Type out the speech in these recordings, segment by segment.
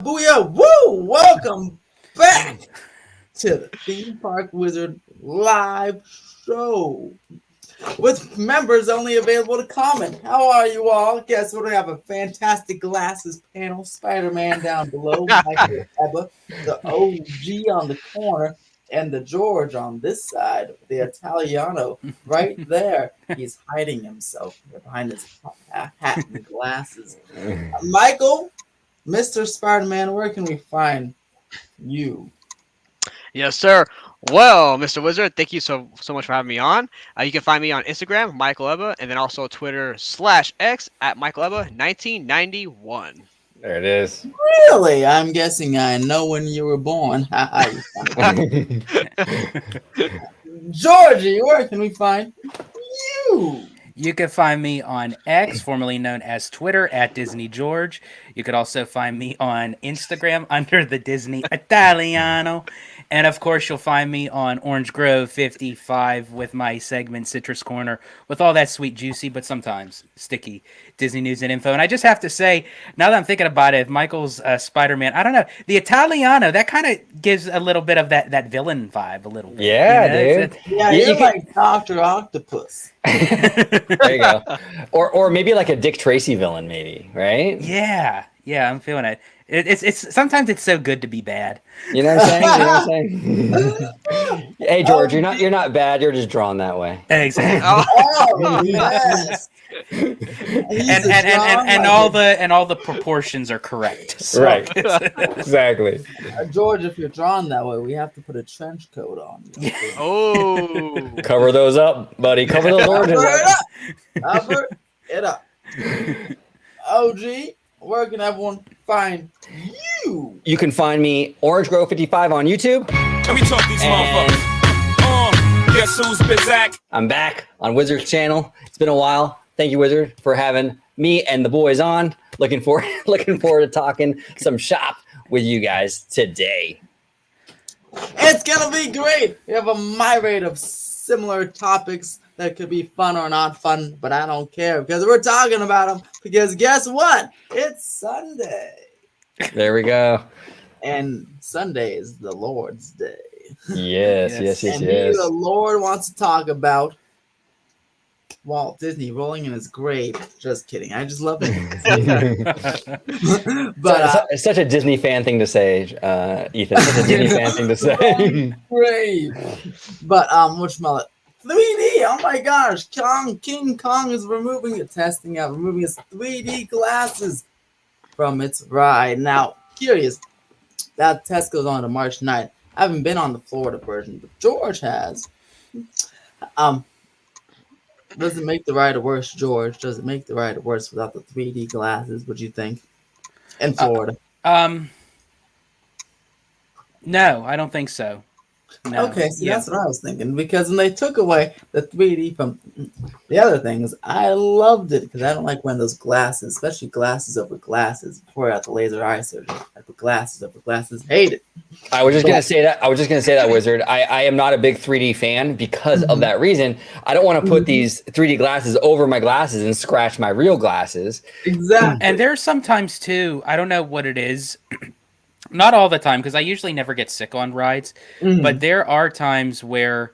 Booyah! Woo! Welcome back to the Theme Park Wizard live show with members only available to comment. How are you all? Guess what? We have a fantastic glasses panel. Spider-Man down below, Michael Ebba, the OG on the corner, and the George on this side, the Italiano right there. He's hiding himself behind his hat and glasses. Michael, Mr. Spider-Man, where can we find you? Yes, sir. Well, Mr. Wizard, thank you so much for having me on. You can find me on Instagram, Michael Ebba, and then also Twitter/X at Michael Ebba 1991. There it is. Really? I'm guessing I know when you were born. Georgie, where can we find you? You can find me on X, formerly known as Twitter, at Disney George. You could also find me on Instagram under the Disney Italiano. And of course, you'll find me on Orange Grove 55 with my segment Citrus Corner with all that sweet, juicy, but sometimes sticky Disney news and info. And I just have to say, now that I'm thinking about it, if Michael's Spider-Man, I don't know, the Italiano, that kind of gives a little bit of that villain vibe a little bit. Yeah, you know? dude. Yeah, you're like Dr. Octopus. There you go. Or maybe like a Dick Tracy villain, maybe, right? Yeah, I'm feeling it. It's sometimes it's so good to be bad. You know what I'm saying? Hey, George, you're not bad. You're just drawn that way. Exactly. Oh, yes. And all the proportions are correct. So. Right. Exactly. George, if you're drawn that way, we have to put a trench coat on you. Oh. Cover those up, buddy. Cover those oranges up. Cover it up. OG, where can everyone find you? You can find me Orange Grove 55 on YouTube. Let me talk these motherfuckers. Guess who's Bizak? I'm back on Wizard's channel. It's been a while. Thank you, Wizard, for having me and the boys on. Looking forward to talking some shop with you guys today. It's gonna be great. We have a myriad of similar topics that could be fun or not fun, but I don't care because we're talking about them. Because guess what? It's Sunday, There we go. and Sunday is the Lord's Day. Yes. And the Lord wants to talk about Walt Disney rolling in his grave. Just kidding. I just love it. But it's such a Disney fan thing to say, Ethan. It's such a Disney fan thing to say. grave. But whatchamacallit? 3D. Oh my gosh, King Kong is removing his 3D glasses from its ride. Now, curious, that test goes on to March 9th. I haven't been on the Florida version, but George has. Does it make the ride worse, George? Does it make the ride worse without the 3D glasses? What do you think? In Florida. No, I don't think so. No. Okay, so that's what I was thinking. Because when they took away the 3D from the other things, I loved it because I don't like wearing those glasses, especially glasses over glasses. Before I got the laser eye surgery, I put glasses over glasses. Hate it. I was just gonna say that, Wizard. I am not a big 3D fan because of that reason. I don't want to put these 3D glasses over my glasses and scratch my real glasses. Exactly. And there's sometimes too, I don't know what it is. Not all the time, because I usually never get sick on rides. But there are times where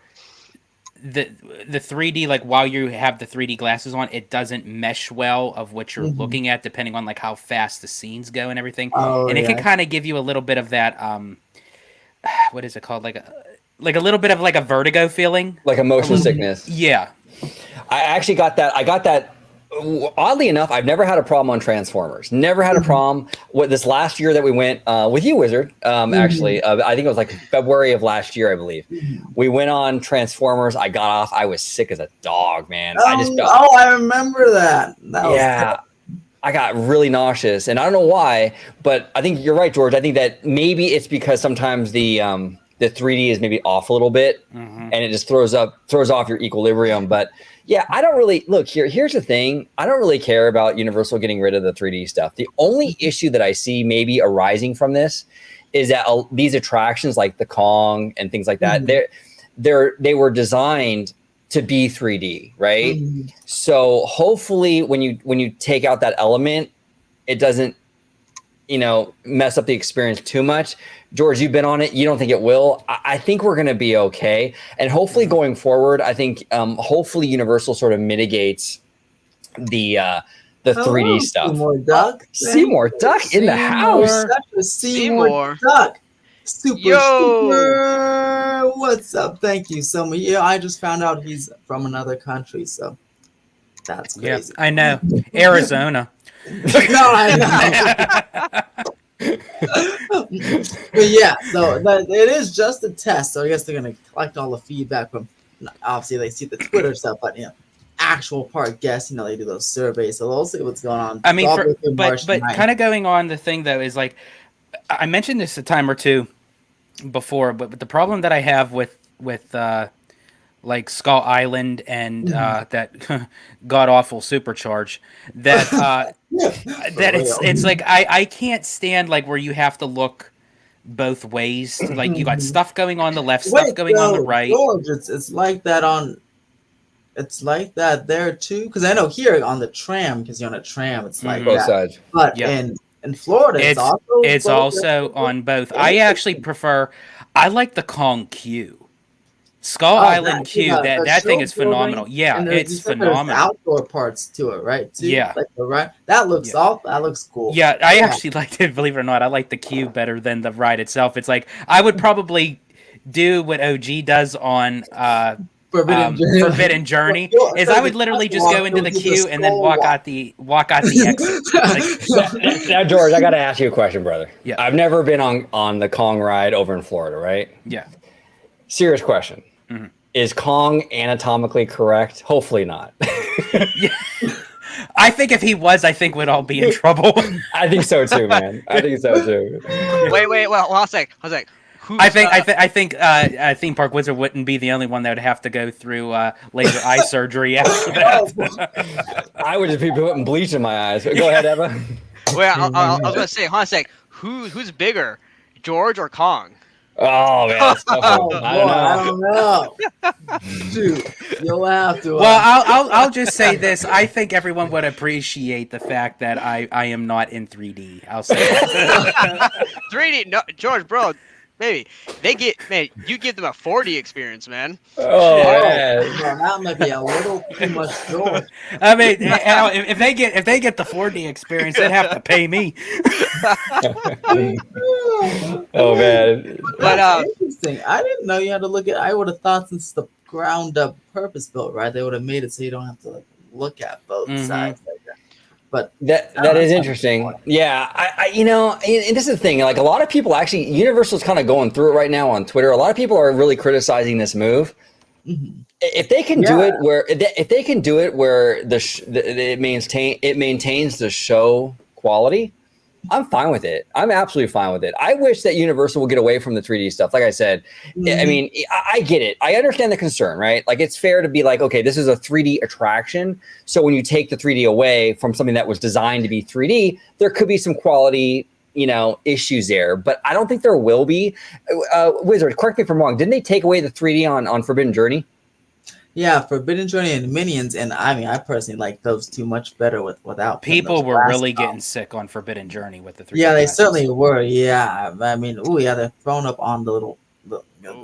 the 3D, like while you have the 3D glasses on, it doesn't mesh well of what you're looking at, depending on like how fast the scenes go and everything. And it can kind of give you a little bit of that, what is it called? Like a little bit of like a vertigo feeling. Like a motion sickness. Yeah. I actually got that. I got that. Oddly enough, I've never had a problem on Transformers. Never had a problem with this last year that we went with you, Wizard. Actually, I think it was like February of last year, I believe. We went on Transformers. I got off. I was sick as a dog, man. I remember that. I got really nauseous, and I don't know why, but I think you're right, George. I think that maybe it's because sometimes the 3D is maybe off a little bit, and it just throws off your equilibrium. But yeah, I don't really look here. Here's the thing. I don't really care about Universal getting rid of the 3D stuff. The only issue that I see maybe arising from this is that these attractions like the Kong and things like that, they were designed to be 3D, right? So hopefully when you take out that element, it doesn't mess up the experience too much. George, you've been on it. You don't think it will. I think we're going to be okay. And hopefully going forward, I think hopefully Universal sort of mitigates the 3D stuff. Seymour Duck. Seymour Duck in the house. Such a Seymour Duck. Super. What's up? Thank you so much. Yeah, I just found out he's from another country, so that's crazy. Yeah, I know. Arizona. No, I know. But yeah, so it is just a test. So I guess they're gonna collect all the feedback from. Obviously, they see the Twitter stuff, but actual park guests, they do those surveys, so they'll see what's going on. I mean, but kind of going on the thing though is like I mentioned this a time or two before, but the problem that I have with like Skull Island and that god awful supercharge that that it's like I can't stand like where you have to look both ways. Like you got stuff going on the left, stuff going on the right. George, it's like that on. It's like that there too, because I know here on the tram, because you're on a tram, it's like both that. sides. But in Florida, it's also on both. I actually prefer. I like the Kong Q. Skull Island Q. That thing is phenomenal. Yeah, it's phenomenal. Outdoor parts to it, right? Too? Yeah, like that looks that looks cool. Yeah, I actually liked it. Believe it or not, I like the Q better than the ride itself. It's like I would probably do what OG does on Forbidden Journey is I would literally just go into the queue and then walk out the exit. Now, George, I got to ask you a question, brother. Yeah, I've never been on the Kong ride over in Florida, right? Yeah. Serious question: Is Kong anatomically correct? Hopefully not. Yeah. I think if he was, I think we'd all be in trouble. I think so too, man. I think so too. Wait, well, hold on a sec. I think Theme Park Wizard wouldn't be the only one that would have to go through laser eye surgery after that. I would just be putting bleach in my eyes. Go ahead, Eva. Wait, I was gonna say, hold on a sec. Who's bigger, George or Kong? Oh man, that's tough. I don't know. Dude, you'll have to. Well, I'll just say this. I think everyone would appreciate the fact that I am not in 3D. I'll say that. 3D, no, George, bro. Maybe you give them a 4D experience, man. Oh man, that might be a little too much joy. I mean, if they get the 4D experience, they'd have to pay me. Oh man, but interesting. I didn't know you had to look at. I would have thought since the ground up purpose built, right? They would have made it so you don't have to look at both sides like that. But that is interesting. Yeah, I and this is the thing. Like a lot of people actually, Universal's kind of going through it right now on Twitter. A lot of people are really criticizing this move. Mm-hmm. If they can do it where it maintains the show quality, I'm fine with it. I'm absolutely fine with it. I wish that Universal would get away from the 3D stuff. Like I said, I mean, I get it. I understand the concern, right? Like it's fair to be like, okay, this is a 3D attraction. So when you take the 3D away from something that was designed to be 3D, there could be some quality, issues there. But I don't think there will be. Wizard, correct me if I'm wrong. Didn't they take away the 3D on Forbidden Journey? Yeah, Forbidden Journey and Minions, and I mean, I personally like those two much better without. People were really getting sick on Forbidden Journey with the 3D. Yeah, they certainly were. Yeah, I mean, they're thrown up on the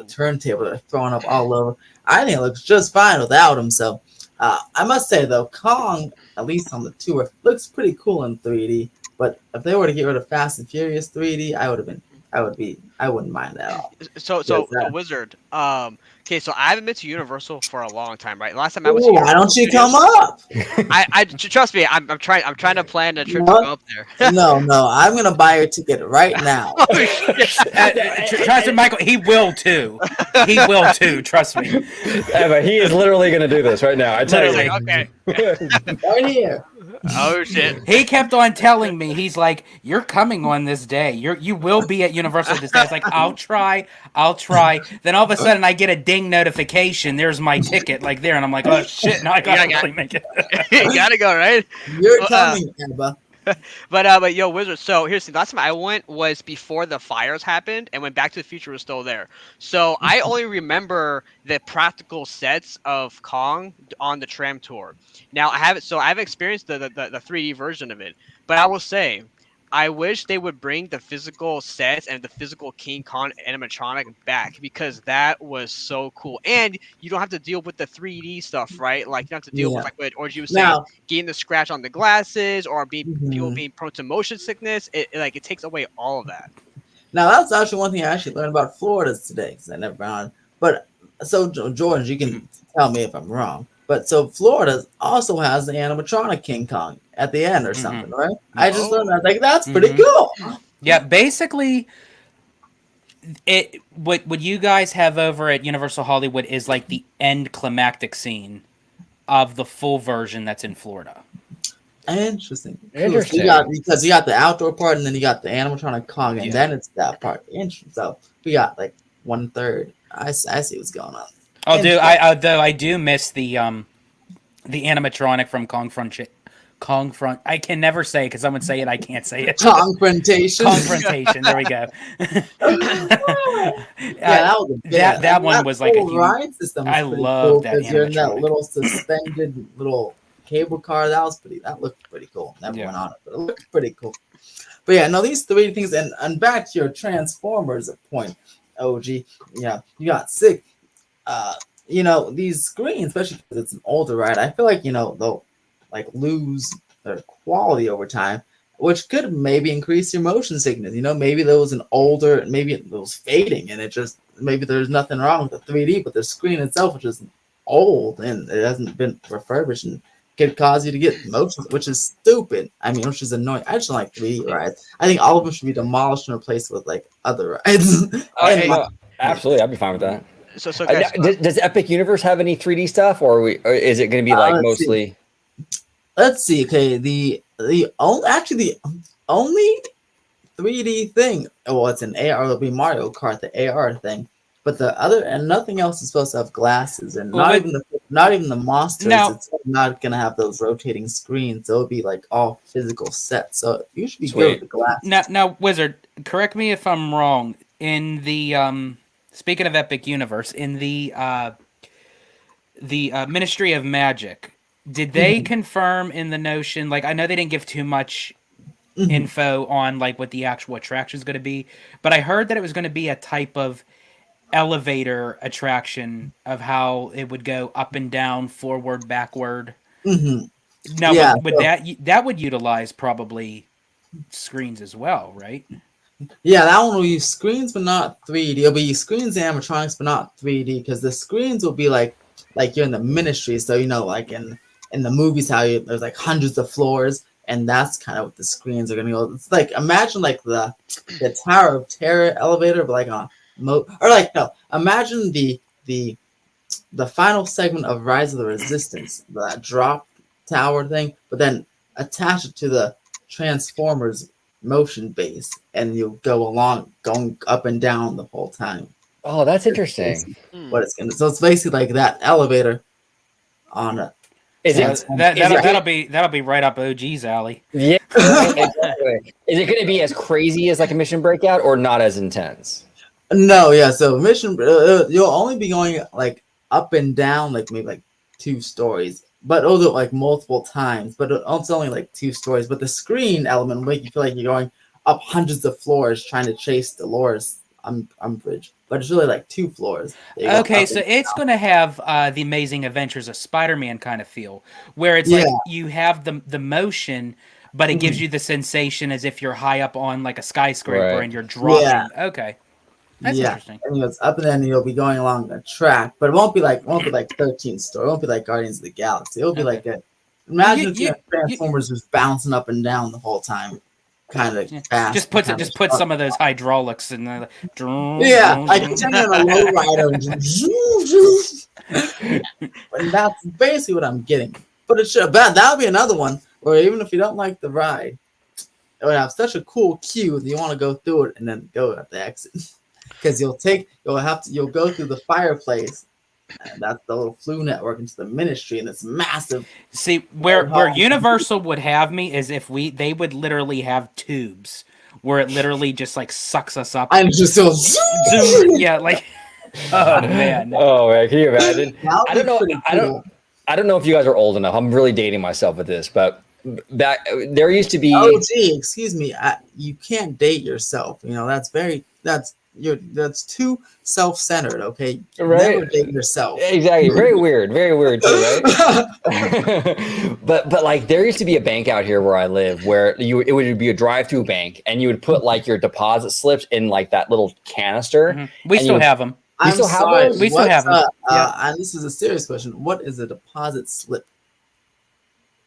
turntable. They're thrown up all over. I think it looks just fine without them. So, I must say though, Kong, at least on the tour, looks pretty cool in 3D. But if they were to get rid of Fast and Furious 3D, I wouldn't mind that at all. So Wizard, okay, so I haven't been to Universal for a long time, right? Last time I was here. Why don't you come up? I trust me. I'm trying to plan a trip to go up there. No, I'm gonna buy your ticket right now. Trust me, Michael. He will too. He will too. Trust me. Yeah, but he is literally gonna do this right now. I tell you. Okay. Right here. Oh shit. He kept on telling me, he's like, "You're coming on this day. You will be at Universal this day." I was like, "I'll try." Then all of a sudden, I get a ding notification. There's my ticket, like there, and I'm like, "Oh shit! Now I gotta really make it." You gotta go, right? You're coming, Emma. But yo, Wizard. So here's the last time I went was before the fires happened, and when Back to the Future was still there. So I only remember the practical sets of Kong on the tram tour. Now I haven't experienced the 3D version of it, but I will say, I wish they would bring the physical sets and the physical King Kong animatronic back because that was so cool. And you don't have to deal with the 3D stuff, right? Like you don't have to deal with Yeah. like what Orgy was saying, Now, getting the scratch on the glasses or people mhm. being prone to motion sickness. It takes away all of that. Now that's actually one thing I actually learned about Florida today because I never found. But so George, you can tell me if I'm wrong. But so Florida also has the animatronic King Kong at the end or something, right? I just learned that. I was like, that's pretty cool. Yeah, basically, what you guys have over at Universal Hollywood is like the end climactic scene of the full version that's in Florida. Interesting. Cool. Interesting. So because you got the outdoor part and then you got the animatronic Kong and then it's that part. Interesting. So we got like 1/3. I see what's going on. I do miss the animatronic from Kong Front. I can never say it because someone say it. I can't say it. Confrontation. Confrontation. There we go. That one was like a huge ride system. I love cool that because you're in that animatronic. little suspended little cable car. That looked pretty cool. Never went on it, but it looked pretty cool. But yeah, no, these three things and back to your Transformers point, OG. Yeah, you got sick. These screens, especially because it's an older ride, I feel like they'll like lose their quality over time, which could maybe increase your motion sickness. Maybe there was maybe it was fading, and it just maybe there's nothing wrong with the 3D, but the screen itself is just old and it hasn't been refurbished and could cause you to get motion, which is stupid. I mean, which is annoying. I just don't like 3D rides. I think all of them should be demolished and replaced with like other rides. Absolutely, I'd be fine with that. So guys, Does Epic Universe have any 3D stuff, or is it going to be like mostly? Let's see. Okay, the only 3D thing. Well, it's an AR. It'll be Mario Kart, the AR thing. But the other and nothing else is supposed to have glasses, and not even the monsters. It's not gonna have those rotating screens. So it'll be like all physical sets. So you should be good with the glasses. Now, Wizard, correct me if I'm wrong. In the speaking of Epic Universe, in the Ministry of Magic, did they confirm in the notion? Like, I know they didn't give too much info on like what the actual attraction is going to be, but I heard that it was going to be a type of elevator attraction of how it would go up and down, forward, backward. Now, that would utilize probably screens as well, right? Yeah, that one will use screens, but not 3D. It'll be screens and animatronics, but not 3D, because the screens will be like you're in the Ministry. So like in the movies, how there's like hundreds of floors, and that's kind of what the screens are gonna go. It's like imagine like the Tower of Terror elevator, but like on imagine the final segment of Rise of the Resistance, that drop tower thing, but then attach it to the Transformers motion base, and you'll going up and down the whole time. Oh, that's interesting. What it's gonna. So it's basically like that elevator on a. That'll be right up OG's alley. Yeah. Exactly. Is it going to be as crazy as like a Mission Breakout, or not as intense? No, yeah. So Mission, you'll only be going like up and down, like maybe like 2 stories, but it'll do it like multiple times. But it's only like 2 stories. But the screen element will make you feel like you're going up hundreds of floors trying to chase Dolores Umbridge. But it's really like 2 floors. Okay, so it's going to have the Amazing Adventures of Spider-Man kind of feel, where it's like you have the motion, but it gives you the sensation as if you're high up on like a skyscraper and you're dropping. Yeah. Okay. That's interesting. And it's up and then you'll be going along a track, but it won't be like 13 story. It won't be like Guardians of the Galaxy. It'll be like imagine if Transformers was bouncing up and down the whole time, kind of fast. Just put some of those hydraulics in the. I can turn on a low rider. And that's basically what I'm getting. But it should that'll be another one where even if you don't like the ride, it would have such a cool queue that you want to go through it and then go at the exit. Because you'll go through the fireplace, and that's the little Flu Network into the Ministry, and it's massive. See, where Universal would have me is if they would literally have tubes where it literally just like sucks us up. And just so zoom, yeah, like oh man, can you imagine? I don't know if you guys are old enough. I'm really dating myself with this, but back there used to be. Oh, gee, excuse me. You can't date yourself. That's too self-centered. Okay, Right. never date yourself. Exactly. Very weird too, right? but like there used to be a bank out here where I live where it would be a drive-through bank and you would put like your deposit slips in like that little canister. Mm-hmm. We and still have them. I'm still have sorry. those? We still have them. Yeah. And this is a serious question. What is a deposit slip?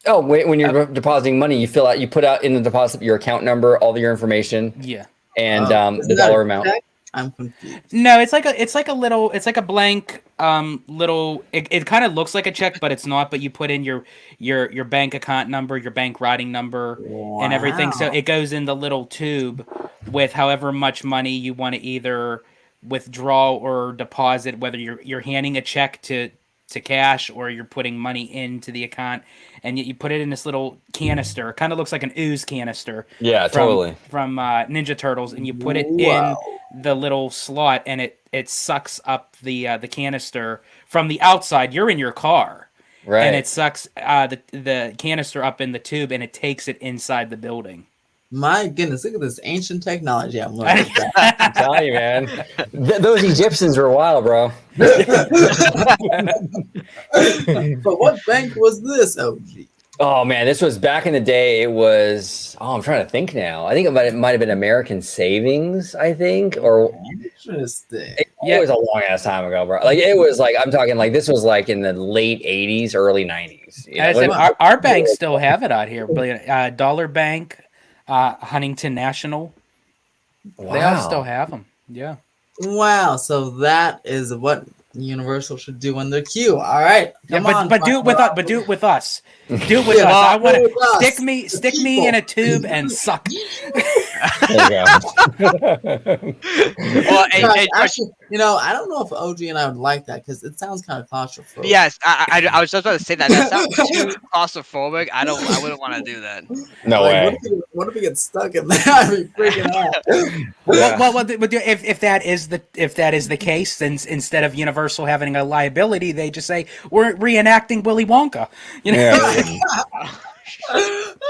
Oh, when you're depositing money, you put out in the deposit your account number, all of your information, Yeah. and Isn't the that dollar a amount. check? I'm confused. No, it's like a blank little. It kind of looks like a check, but it's not. But you put in your bank account number, your bank routing number, and everything. So Wow. it goes in the little tube with however much money you want to either withdraw or deposit. Whether you're handing a check to cash or you're putting money into the account, and you put it in this little canister. It kind of looks like an ooze canister. Yeah, totally. From Ninja Turtles, and you put it Wow. in the little slot, and it sucks up the canister from the outside. You're in your car, Right. and it sucks the canister up in the tube, and it takes it inside the building. My goodness, look at this ancient technology I'm learning. I'm telling you, man. Those Egyptians were wild, bro. But what bank was this, OG? Oh man, this was back in the day. It was. Oh, I'm trying to think now. I think it might have been American Savings. I think, or Interesting. it was a long ass time ago, bro. Like it was like I'm talking like this was like in the late '80s, early '90s. You know? I said, our banks still have it out here. Dollar Bank, Huntington National, they all still have them. Yeah. Wow, so that is what Universal should do in their queue. All right, come on, but do it with us. But do it with us. Do it with Yeah, us. I want do it with to us. stick The me in people. a tube and suck. There you go. Well, Guys, actually, I don't know if OG and I would like that because it sounds kind of claustrophobic. yes, I was just about to say that. That sounds too claustrophobic. I wouldn't want to do that. No Like, way. What if we get stuck in there? I'd be freaking out. Yeah. Well, if that is the case, then instead of Universal having a liability, they just say we're reenacting Willy Wonka. You know. Yeah.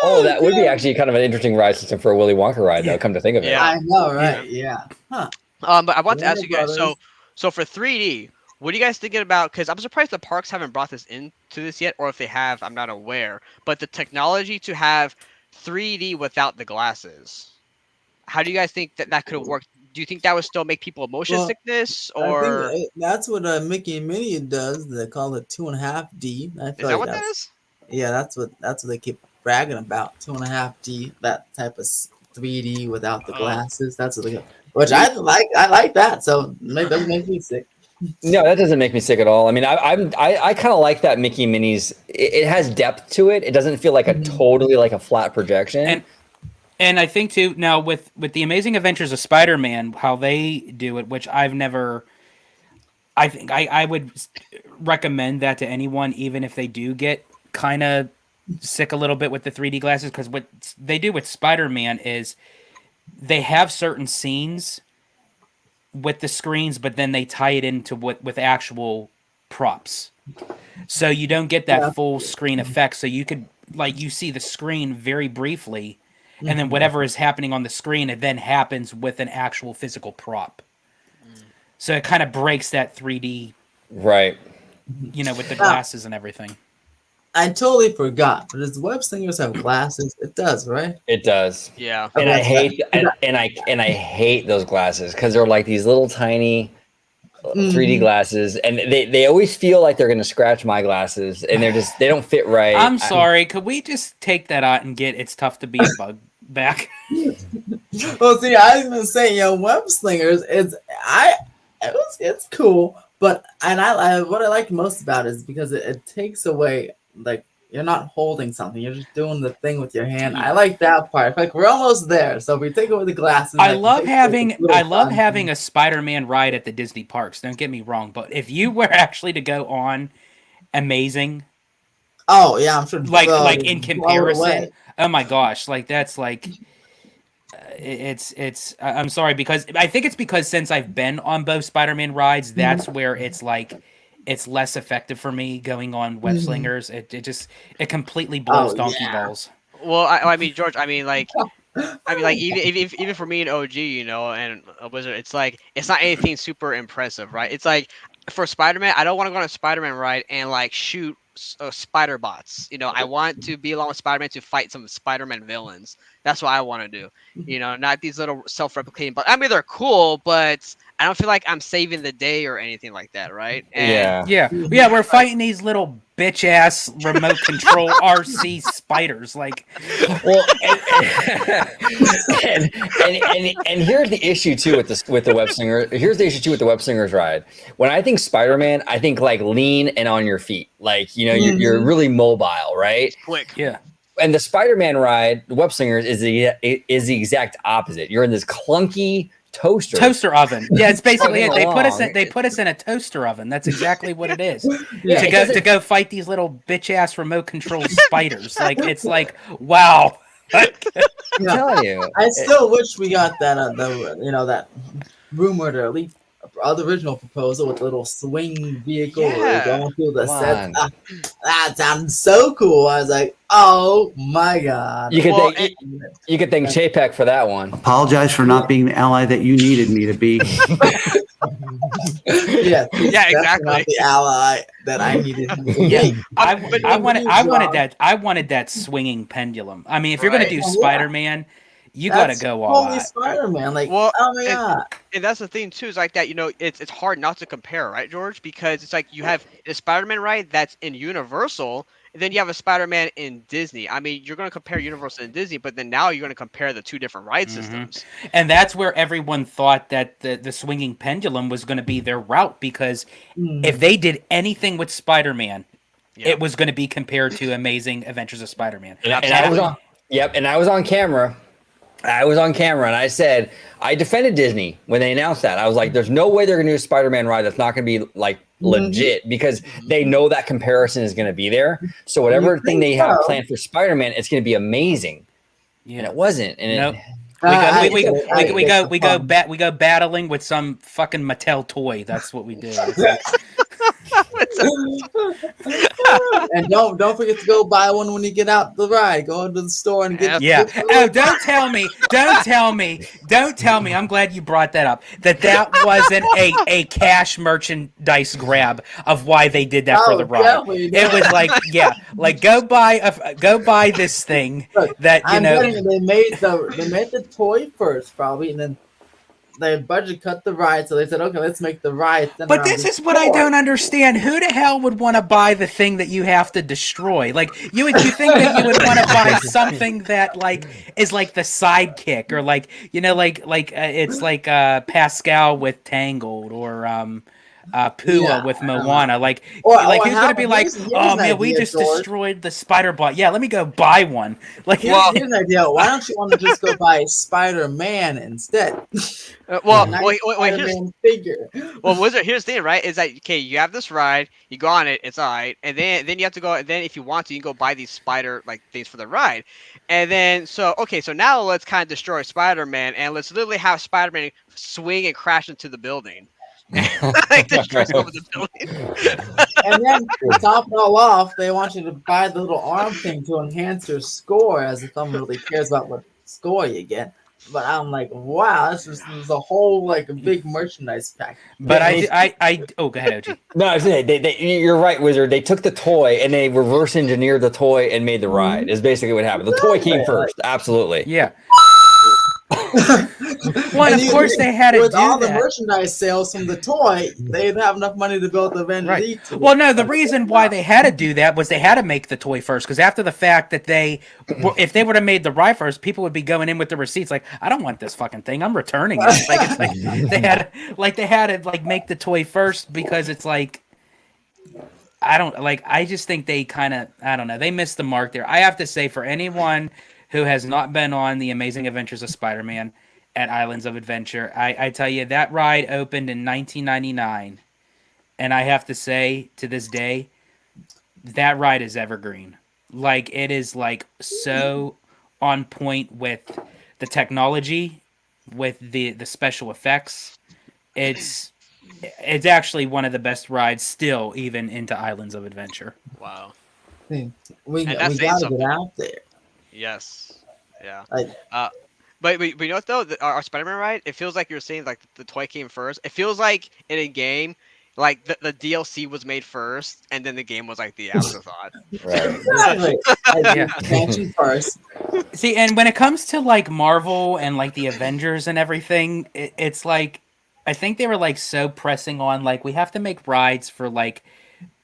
Oh, that would be actually kind of an interesting ride system for a Willy Wonka ride, though. Come to think of it. Yeah. I know, right? Yeah. Huh. But I want to Yeah, ask you guys. brothers. So for 3D, what are you guys thinking about? Because I'm surprised the parks haven't brought this into this yet, or if they have, I'm not aware. But the technology to have 3D without the glasses, how do you guys think that could have worked? Do you think that would still make people motion Well, sickness, I or think that's what Mickey and Minnie does. They call it 2.5D. I is feel that like what that that's- is? Yeah, that's what they keep bragging about. 2.5D, that type of 3D without the Oh. glasses. That's what they go. Which I like. I like that. So maybe that makes me sick. No, that doesn't make me sick at all. I mean, I kind of like that Mickey and Minnie's. It has depth to it. It doesn't feel like a totally like a flat projection. And I think too now with the Amazing Adventures of Spider-Man, how they do it, which I've never. I think I would recommend that to anyone, even if they do get kind of sick a little bit with the 3D glasses, because what they do with Spider-Man is they have certain scenes with the screens, but then they tie it into with actual props, so you don't get that full screen effect. So you could you see the screen very briefly, and then whatever is happening on the screen, it then happens with an actual physical prop. So it kind of breaks that 3D, Right. with the glasses and everything. I totally forgot. But does web slingers have glasses? It does, right? It does. Yeah. And I hate and I hate those glasses because they're like these little tiny 3D glasses, and they always feel like they're gonna scratch my glasses, and they don't fit right. I'm sorry. Could we just take that out and get "It's Tough to Be a Bug" back? Well, see, I was gonna say, web slingers. It's cool, but what I like most about it is because it takes away, like, you're not holding something, you're just doing the thing with your hand. I like that part. Like, we're almost there. So if we take away the glasses, I love having a Spider-Man ride at the Disney parks. Don't get me wrong, but if you were actually to go on Amazing, oh yeah, I'm sure. like in blow it comparison, away. oh my gosh, like that's like. It's I'm sorry, because I think it's because since I've been on both Spider-Man rides, that's where it's like it's less effective for me going on web slingers. It completely blows donkey balls. Well, I mean, George, I mean, even for me and OG, and a Wizard, it's like it's not anything super impressive, right? It's like for Spider-Man, I don't want to go on a Spider-Man ride and like shoot spider bots. I want to be along with Spider-Man to fight some Spider-Man villains. That's what I want to do. Not these little self-replicating. But I mean, they're cool, but I don't feel like I'm saving the day or anything like that, right? And Yeah, we're fighting these little bitch ass remote control RC spiders. Like, Well, and here's the issue too with the web slinger. Here's the issue too with the web slingers ride. When I think Spider-Man, I think like lean and on your feet. Like you're really mobile, right? quick. yeah, And the Spider-Man ride, the web slingers is the exact opposite. You're in this clunky toaster oven. Yeah, it's basically it. Chugging along. They put us in a toaster oven. That's exacally what it is. Yeah, to go fight these little bitch ass remote control spiders. Like, it's like, wow. I'm telling you. I still wish we got that that rumored or at least the original proposal with the little swing vehicle where Yeah. you're going through the Come sets. on. That sounds so cool. I was like, oh my god. You could Well, thank you could thank Chapek for that one. Apologize for not being the ally that you needed me to be. Yeah, Yeah, exactly. Not the ally that I needed. Yeah, I But wanted that swinging pendulum. I mean, if you're gonna Right. do Yeah. Spider-Man, you gotta go all Holy out. Spider-Man! Like, Well, oh my god. And that's the thing too, is like that. It's hard not to compare, right, George? Because it's like you have a Spider-Man ride that's in Universal, and then you have a Spider-Man in Disney. I mean, you're going to compare Universal and Disney, but then now you're going to compare the two different ride systems. And that's where everyone thought that the swinging pendulum was going to be their route, because if they did anything with Spider-Man, Yeah. it was going to be compared to Amazing Adventures of Spider-Man. And I was on. Yep, and I was on camera. And I said, I defended Disney when they announced that. I was like, there's no way they're going to do a Spider-Man ride that's not going to be like legit, because they know that comparison is going to be there. So whatever thing they have planned for Spider-Man, it's going to be amazing. Yeah. And it wasn't. And Nope. We go battling with some fucking Mattel toy. That's what we do. It's like, And don't forget to go buy one when you get out the ride. Go into the store and get. yeah. get Oh, don't tell me. I'm glad you brought that up. That wasn't a cash merchandise grab of why they did that for the ride. definitely It was like go buy this thing Look, that I'm betting they made the toy first probably, and then their budget cut the ride, so they said, okay, let's make the ride. But this is what I don't understand. Who the hell would want to buy the thing that you have to destroy? Like, you think that you would want to buy something that like is like the sidekick, or like it's like Pascal with Tangled, or Pua with Moana. Like who's gonna be like, here's oh an man, we idea, just George. destroyed the spider bot. Yeah, let me go buy one. Like, Here's an idea. Why don't you want to just go buy Spider-Man instead? Well, Nice wait, here's, Spider-Man figure. well, Wizard, here's the thing, right? Is that okay? You have this ride, you go on it, it's all right, and then you have to go. And then if you want to, you can go buy these spider like things for the ride, and then so now let's kind of destroy Spider-Man, and let's literally have Spider-Man swing and crash into the building. Like destroy some of the building. And then to top it all off, they want you to buy the little arm thing to enhance your score, as if someone really cares about what score you get. But I'm like, wow, this is a whole like a big merchandise pack. but go ahead, OG. No, I was saying, you're right, Wizard. They took the toy and they reverse engineered the toy and made the ride. Is basically what happened. The toy came first, absolutely. Yeah. Well, of course they had to with do all the that. merchandise sales from the toy, they'd have enough money to build the Van Right. tool. Well, no, the reason why they had to do that was they had to make the toy first, because after the fact that if they would have made the ride first, people would be going in with the receipts like, I don't want this fucking thing, I'm returning it. Like, it's like they had to make the toy first, because it's like, I just think they kind of, I don't know, they missed the mark there. I have to say, for anyone who has not been on the Amazing Adventures of Spider-Man at Islands of Adventure, I tell you, that ride opened in 1999, and I have to say, to this day, that ride is evergreen. Like, it is like so on point with the technology, with the special effects. It's it's actually one of the best rides still, even into Islands of Adventure. Wow. We And that's saying gotta something. get out there. Yes. Yeah. Like, But you know what though? Our Spider-Man ride, it feels like you're saying like the toy came first. It feels like in a game, like the DLC was made first, and then the game was like the afterthought. Right. exactly. Like, Yeah. expansion first. See, and when it comes to like Marvel and like the Avengers and everything, it's like I think they were like so pressing on like we have to make rides for like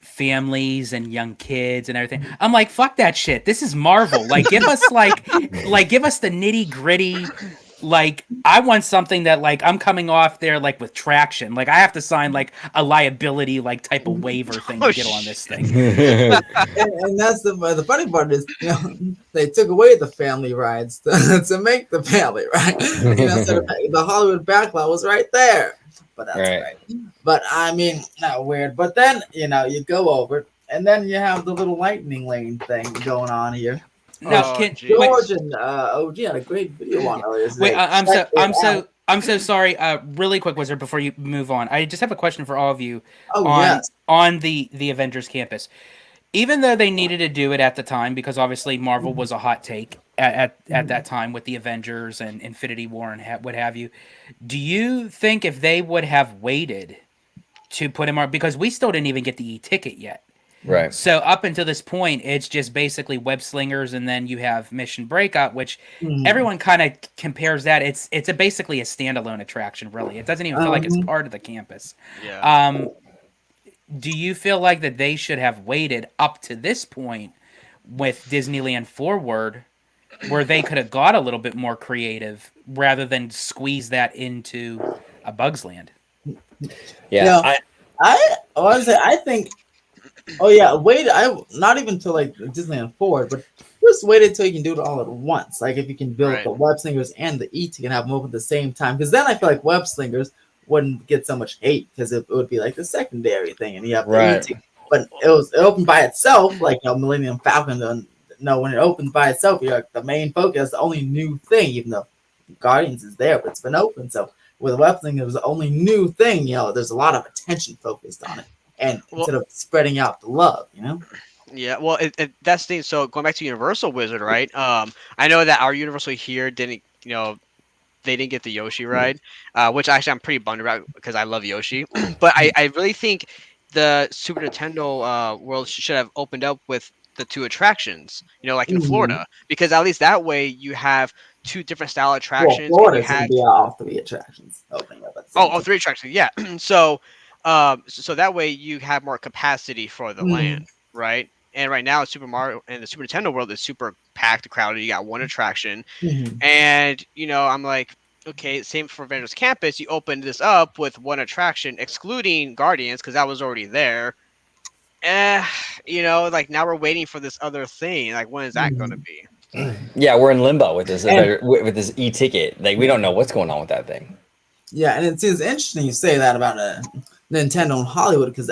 families and young kids and everything. I'm like, fuck that shit. This is Marvel. Like, give us give us the nitty gritty. Like, I want something that like I'm coming off there like with traction. Like, I have to sign like a liability like type of waiver thing to get on this thing. And that's the funny part is, they took away the family rides to make the family ride. So the Hollywood backlot was right there. But that's Right. right. But I mean, not weird. But then you go over, and then you have the little lightning lane thing going on here. Now, Oh, can geez. George and OG had a great video on earlier today. wait, Check it out. I'm so sorry. Really quick, Wizard, before you move on, I just have a question for all of you Oh on yes. on the Avengers campus. Even though they needed to do it at the time, because obviously Marvel was a hot take at that time with the Avengers and Infinity War and what have you, do you think if they would have waited to put him on, because we still didn't even get the e-ticket yet. Right. So up until this point, it's just basically web slingers, and then you have Mission Breakout, which everyone kind of compares that. It's basically a standalone attraction, really. It doesn't even feel like it's part of the campus. Yeah. Do you feel like that they should have waited up to this point with Disneyland Forward, where they could have got a little bit more creative rather than squeeze that into a Bugs Land? Yeah. I honestly, I think. Oh yeah, wait. I not even till like Disneyland Forward, but just wait until you can do it all at once. Like if you can build Right. the web slingers and the ET, you can have them open at the same time. Because then I feel like web slingers wouldn't get so much hate because it would be like the secondary thing, and you have the Right. ET. But it opened by itself, like Millennium Falcon. When it opens by itself, you're like the main focus, the only new thing. Even though Guardians is there, but it's been open. So with web slinger, it was the only new thing. There's a lot of attention focused on it. And instead of spreading out the love, Yeah, well, that's the thing. So going back to Universal Wizard, right? I know that our Universal here didn't, they didn't get the Yoshi ride, which actually I'm pretty bummed about because I love Yoshi. But I really think the Super Nintendo world should have opened up with the two attractions, like in Florida, because at least that way you have two different style attractions. Well, Florida's you going have to be all three attractions opening up. three attractions, yeah. So that way you have more capacity for the land, right? And right now, Super Mario and the Super Nintendo world is super packed, crowded. You got one attraction, and I'm like, okay, same for Avengers Campus. You opened this up with one attraction, excluding Guardians, because that was already there. Like now we're waiting for this other thing. Like, when is that going to be? Yeah, we're in limbo with this with this e-ticket. Like, we don't know what's going on with that thing. Yeah, and it seems interesting you say that about Nintendo and Hollywood, because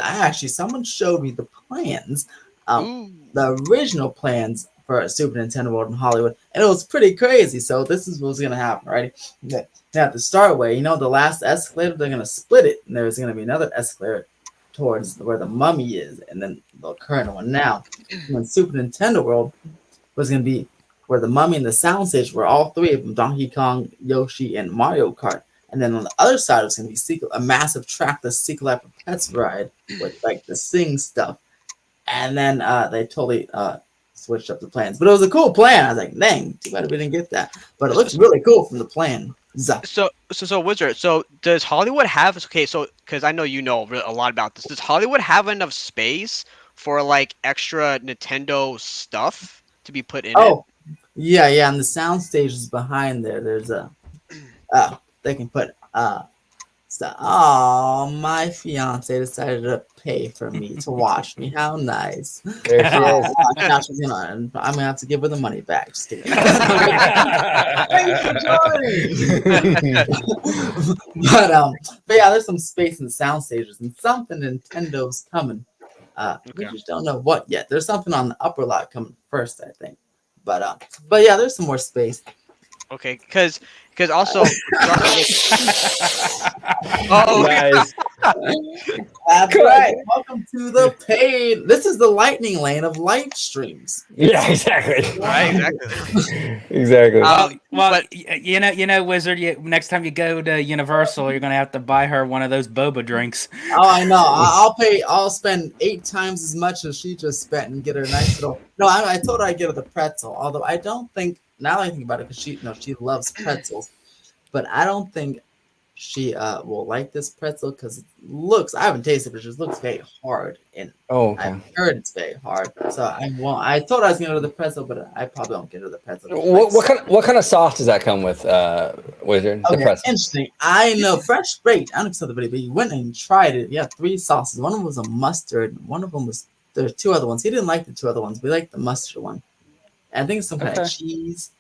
someone showed me the plans, the original plans for Super Nintendo World in Hollywood, and it was pretty crazy. So this is what's going to happen, right? At the Starway, the last escalator, they're going to split it, and there's going to be another escalator towards where the mummy is, and then the current one now. When Super Nintendo World was going to be where the mummy and the soundstage were, all three of them, Donkey Kong, Yoshi, and Mario Kart. And then on the other side, it's going to be a massive track, the Secret Life of Pets ride with like the Sing stuff. And then they totally switched up the plans. But it was a cool plan. I was like, dang, too bad we didn't get that. But it looks really cool from the plan. So Wizard, so does Hollywood have, so because I know a lot about this, does Hollywood have enough space for like extra Nintendo stuff to be put in it? Yeah, and the sound stages behind there, there's they can put stuff. Oh, my fiance decided to pay for me to watch me. How nice. There she is. I'm gonna have to give her the money back. Just kidding. Thanks for joining. But yeah, there's some space in the sound stages, and something Nintendo's coming. We just don't know what yet. There's something on the upper lot coming first, I think. But yeah, there's some more space. Okay, because also. Nice. That's Good. right. Welcome to the paid. This is the lightning lane of live streams. Yeah, exactly. Right, exactly. Exactly. Well, But- you know, Wizard. Next time you go to Universal, you're gonna have to buy her one of those boba drinks. Oh, I know. I'll pay. I'll spend 8 times as much as she just spent and get her a nice little. No, I told her I'd get her the pretzel. Although I don't think now that I think about it, because she loves pretzels, but I don't think she will like this pretzel because it looks. I haven't tasted it, but it just looks very hard, and Oh, okay. I've heard it's very hard. So I won't. I told her I was gonna get her the pretzel, but I probably won't get her the pretzel. What kind of sauce does that come with, Wizard? The Okay, pretzel. interesting. I know fresh baked. I don't know if it's somebody, but you went and tried it. Yeah, 3 sauces. One of them was a mustard. One of them was there's 2 other ones. He didn't like the 2 other ones. We liked the mustard one. And I think it's some kind of cheese.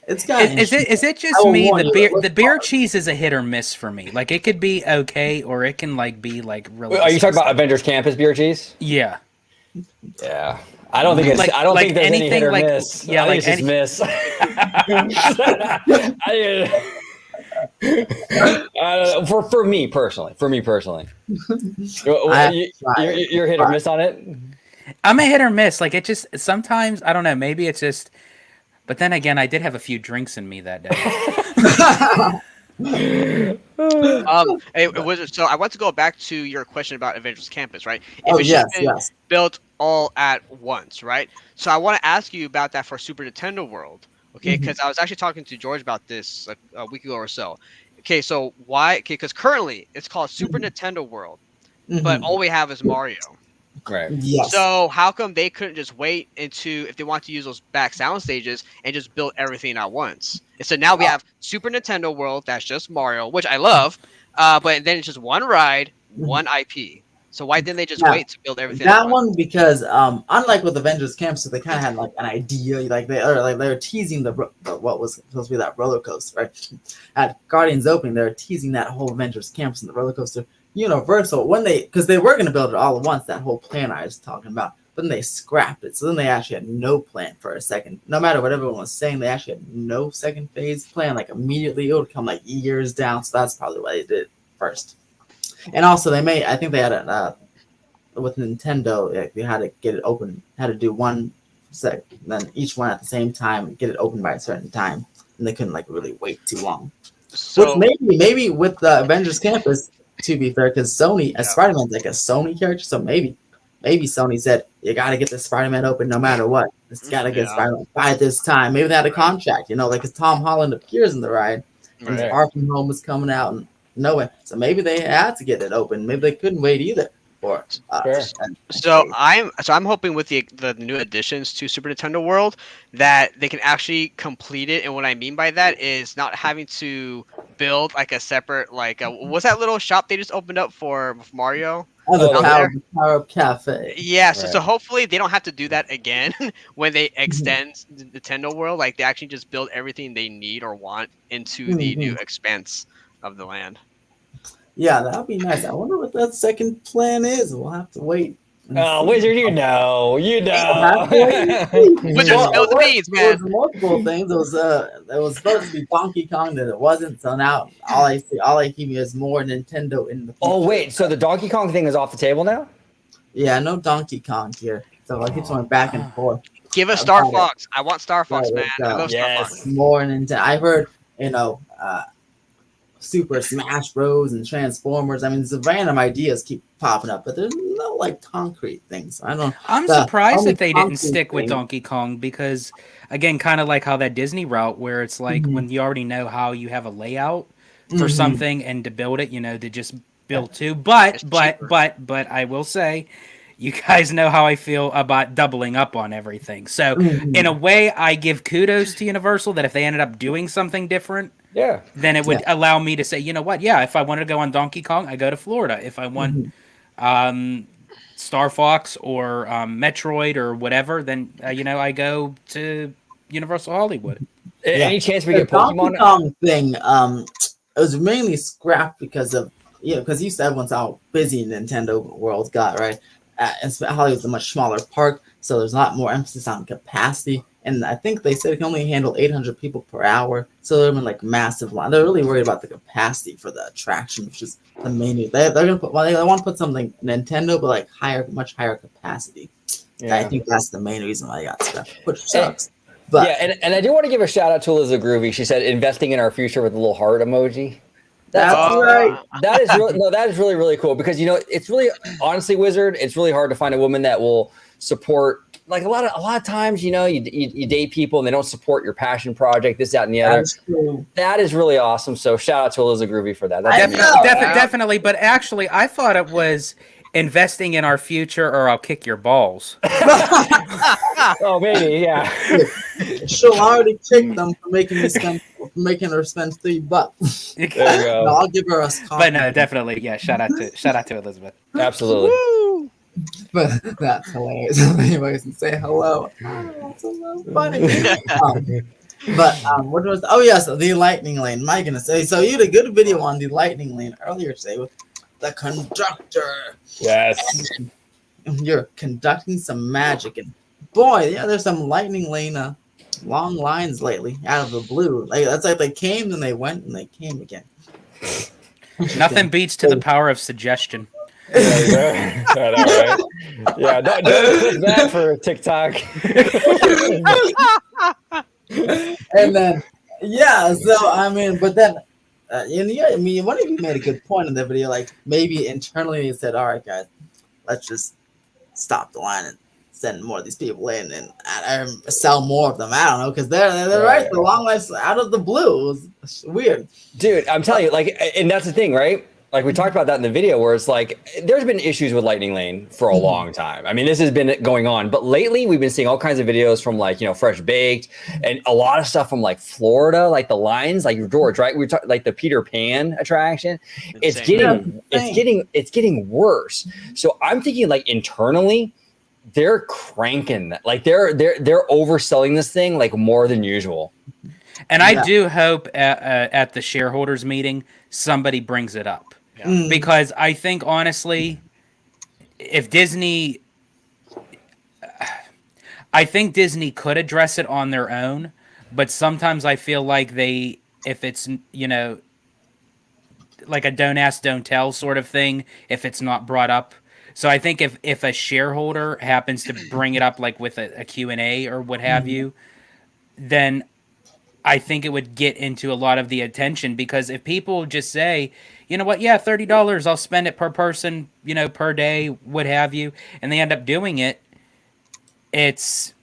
It's got. Is it just I will me? warn you, it looks The beer hard. cheese is a hit or miss for me. Like it could be okay, or it can like be like really. Are you talking about disgusting. Avengers Campus beer cheese? Yeah. Yeah. I don't think it's. Like- I don't like think there's any anything hit or like- miss. yeah, I like think it's just miss. For me personally. You're hit or miss on it. I'm a hit or miss. Like it just sometimes I don't know. Maybe it's just. But then again, I did have a few drinks in me that day. Hey, Wizard. So I want to go back to your question about Avengers Campus, right? If Oh it's yes, just been yes. built all at once, right? So I want to ask you about that for Super Nintendo World, okay? Because I was actually talking to George about this a week ago or so. Okay, so why? Okay, because currently it's called Super Nintendo World, but Mhm. all we have is Mario. Right. Yes. So how come they couldn't just wait into if they want to use those back sound stages and just build everything at once? And so now we have Super Nintendo World that's just Mario, which I love, but then it's just one ride, one IP. So why didn't they just Yeah. wait to build everything? That at once? one because unlike with Avengers Camp, so they kind of had like an idea, like they were teasing the what was supposed to be that roller coaster, right? At Guardians opening, they were teasing that whole Avengers Campus and the roller coaster. Universal when because they were going to build it all at once, that whole plan I was talking about, but then they scrapped it. So then they actually had no plan for a second. No matter what everyone was saying, they actually had no second phase plan. Like immediately, it would come like years down. So that's probably why they did it first. And also, I think they had a with Nintendo, like, they had to get it open, had to do one sec, then each one at the same time, and get it open by a certain time, and they couldn't like really wait too long. So Which maybe with the Avengers Campus, to be fair, because Sony, as Spider-Man's like a Sony character, so maybe Sony said you got to get the Spider-Man open no matter what. It's got to get Spider-Man by this time. Maybe they had a contract, like as Tom Holland appears in the ride, and Right. Far From Home was coming out, and no way. So maybe they had to get it open. Maybe they couldn't wait either. Or Sure. So I'm hoping with the new additions to Super Nintendo World that they can actually complete it. And what I mean by that is not having to build like a separate what's that little shop they just opened up for Mario? the out Power, there? Power Up Cafe. Yeah, so Right. hopefully they don't have to do that again when they extend the Nintendo World. Like they actually just build everything they need or want into the new expanse of the land. Yeah, that would be nice. I wonder what that second plan is. We'll have to wait. and Oh, see. Wizard, you know. Wizard spill the beans, man. There was multiple things. It was supposed to be Donkey Kong, that it wasn't. So now all I keep is more Nintendo in the future. Oh, wait. So the Donkey Kong thing is off the table now? Yeah, no Donkey Kong here. So I keep going back and forth. Give us Star Got it. Fox. I want Star Fox, Right, man. I love Star yes. Fox. More Nintendo. I heard, Super Smash Bros. And Transformers. I mean, the random ideas keep popping up, but there's no like concrete things. I don't. I'm The surprised only that they didn't concrete stick with thing- Donkey Kong because, again, kind of like how that Disney route where it's like when you already know how you have a layout for Mhm. something and to build it, to just build to. But It's but I will say, you guys know how I feel about doubling up on everything. So Mhm. in a way, I give kudos to Universal that if they ended up doing something different, Yeah. then it would allow me to say, you know what? Yeah, if I wanted to go on Donkey Kong, I go to Florida. If I want Star Fox or Metroid or whatever, then I go to Universal Hollywood. Any chance we The get Pokemon? Donkey Kong thing, it was mainly scrapped because of because you said everyone's how busy Nintendo World got, right? And Hollywood's a much smaller park, so there's a lot more emphasis on capacity. and I think they said it can only handle 800 people per hour. So they're in like massive line. They're really worried about the capacity for the attraction, which is the main. They're gonna put. Well, they want to put something Nintendo, but like much higher capacity. Yeah. I think that's the main reason why I got stuck, which sucks. But yeah, and I do want to give a shout out to Elizabeth Groovy. She said investing in our future with a little heart emoji. that's right. That is really that is really cool because it's really honestly, Wizard, it's really hard to find a woman that will support. Like a lot of times, you date people and they don't support your passion project, this, that, and the other. That is really awesome. So shout out to Elizabeth Groovy for that. Definitely. But actually, I thought it was investing in our future, or I'll kick your balls. Oh, maybe, yeah. She'll already kick them for making her spend $3. There you go. No, I'll give her a. But no, definitely, yeah. Shout out to Elizabeth. Absolutely. But that's hilarious. Anyways, and say hello. Oh, that's so funny. What was? Oh yes, the lightning lane. My goodness. So you did a good video on the lightning lane earlier today with the conductor. Yes. And you're conducting some magic, and boy, yeah, there's some lightning lane long lines lately out of the blue. Like that's like they came, then they went, and they came again. Nothing beats to the power of suggestion. Yeah, right. Yeah, don't click that for TikTok. And then, yeah, so I mean, but then, I mean, one of you made a good point in the video. Like maybe internally they said, "All right, guys, let's just stop the line and send more of these people in and sell more of them." I don't know, because they're right. The long lines out of the blue. It was weird, dude. I'm telling you, like, and that's the thing, right? Like we talked about that in the video where it's like, there's been issues with Lightning Lane for a long time. I mean, this has been going on, but lately we've been seeing all kinds of videos from like, Fresh Baked and a lot of stuff from like Florida, like the lines, like George, right? We talked like the Peter Pan attraction. It's getting worse. So I'm thinking like internally, they're cranking that. Like they're overselling this thing like more than usual. And I do hope at the shareholders meeting, somebody brings it up. Yeah. Because I think, honestly, if Disney... I think Disney could address it on their own, but sometimes I feel like if it's, like a don't ask, don't tell sort of thing, if it's not brought up. So I think if a shareholder happens to bring it up, like with a Q&A or what have you, then I think it would get into a lot of the attention, because if people just say, you know what, yeah, $30, I'll spend it per person, per day, what have you, and they end up doing it, it's,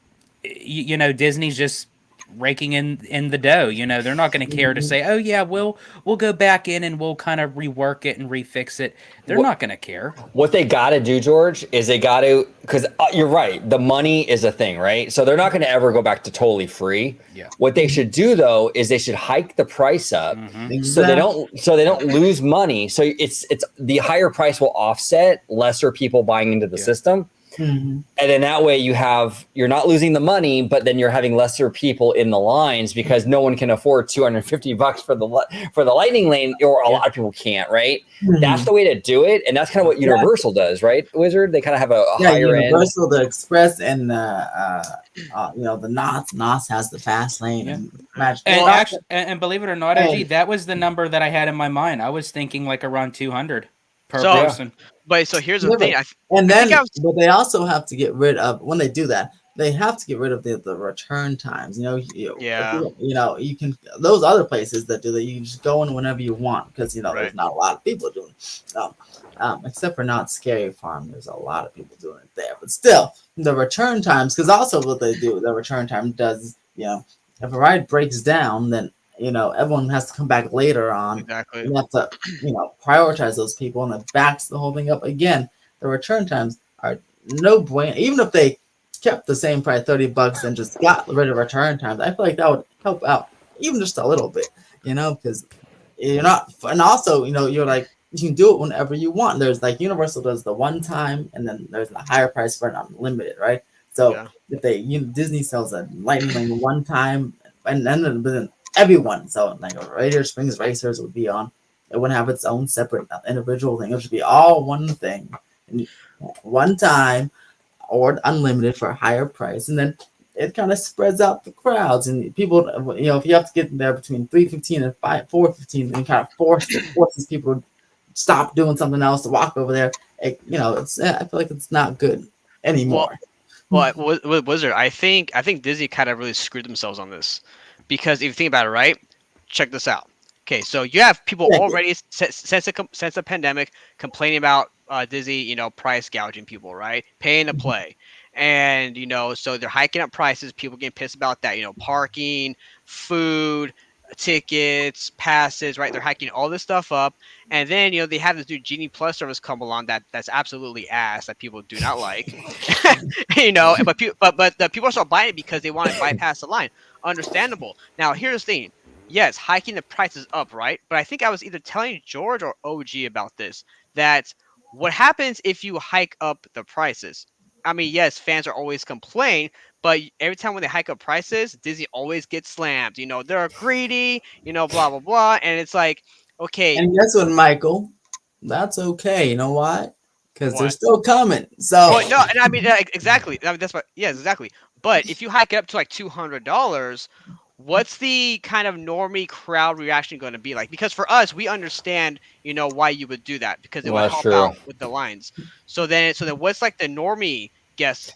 Disney's just raking in the dough. They're not going to care to say, oh yeah, we'll go back in and we'll kind of rework it and refix it. They're not going to care. What they got to do, George, is they got to, because you're right, the money is a thing, right? So they're not going to ever go back to totally free. Yeah. What they should do though is they should hike the price up, so they don't lose money. So it's the higher price will offset lesser people buying into the system. And then that way you're not losing the money, but then you're having lesser people in the lines because no one can afford $250 for the Lightning Lane, or a lot of people can't, right? That's the way to do it, and that's kind of what Universal does, right, Wizard? They kind of have a higher end. Universal, the Express, and the Knott's. Knott's has the fast lane and Magic. And believe it or not, OG, that was the number that I had in my mind. I was thinking like around 200 per person. But so here's the thing, but they also have to get rid of, when they do that, they have to get rid of the return times. You can, those other places that do that, you can just go in whenever you want, because there's not a lot of people doing it. Except for Not Scary Farm, there's a lot of people doing it there. But still, the return times, because also what they do, the return time does, if a ride breaks down, then everyone has to come back later on. Exactly. You have to, prioritize those people, and it backs the whole thing up again. The return times are no bueno. Even if they kept the same price, $30, and just got rid of return times, I feel like that would help out even just a little bit, because you're not, and also, you're like, you can do it whenever you want. There's like Universal does the one time, and then there's the higher price for an unlimited, right? So if Disney sells a Lightning Lane one time, and then everyone, so like a Radiator Springs Racers would be on. It wouldn't have its own separate individual thing. It should be all one thing, one time, or unlimited for a higher price. And then it kind of spreads out the crowds, and people, if you have to get there between 3:15 and 4:15, and kind of forces people to stop doing something else to walk over there. It's I feel like it's not good anymore. Well, with Wizard, I think Disney kind of really screwed themselves on this, because if you think about it, right? Check this out. Okay, so you have people already since the pandemic complaining about Disney, price gouging people, right? Paying to play, and so they're hiking up prices. People getting pissed about that. Parking, food, tickets, passes, right? They're hiking all this stuff up, and then they have this new Genie Plus service come along that's absolutely ass that people do not like. But the people are still buying it because they want to bypass the line. Understandable. Now here's the thing. Yes, hiking the prices up, right? But I think I was either telling George or OG about this, that what happens if you hike up the prices? I mean, yes, fans are always complaining, but every time when they hike up prices, Disney always gets slammed. They're greedy, blah, blah, blah. And it's like, okay. And guess what, Michael? That's okay. You know why? Because they're What? still coming. So Well, no, and I mean exactly. I mean, that's what. Yes, exactly. But if you hike it up to like $200, what's the kind of normie crowd reaction going to be like? Because for us, we understand, why you would do that, because it would Well, that's help true. out with the lines. So then what's like the normie guest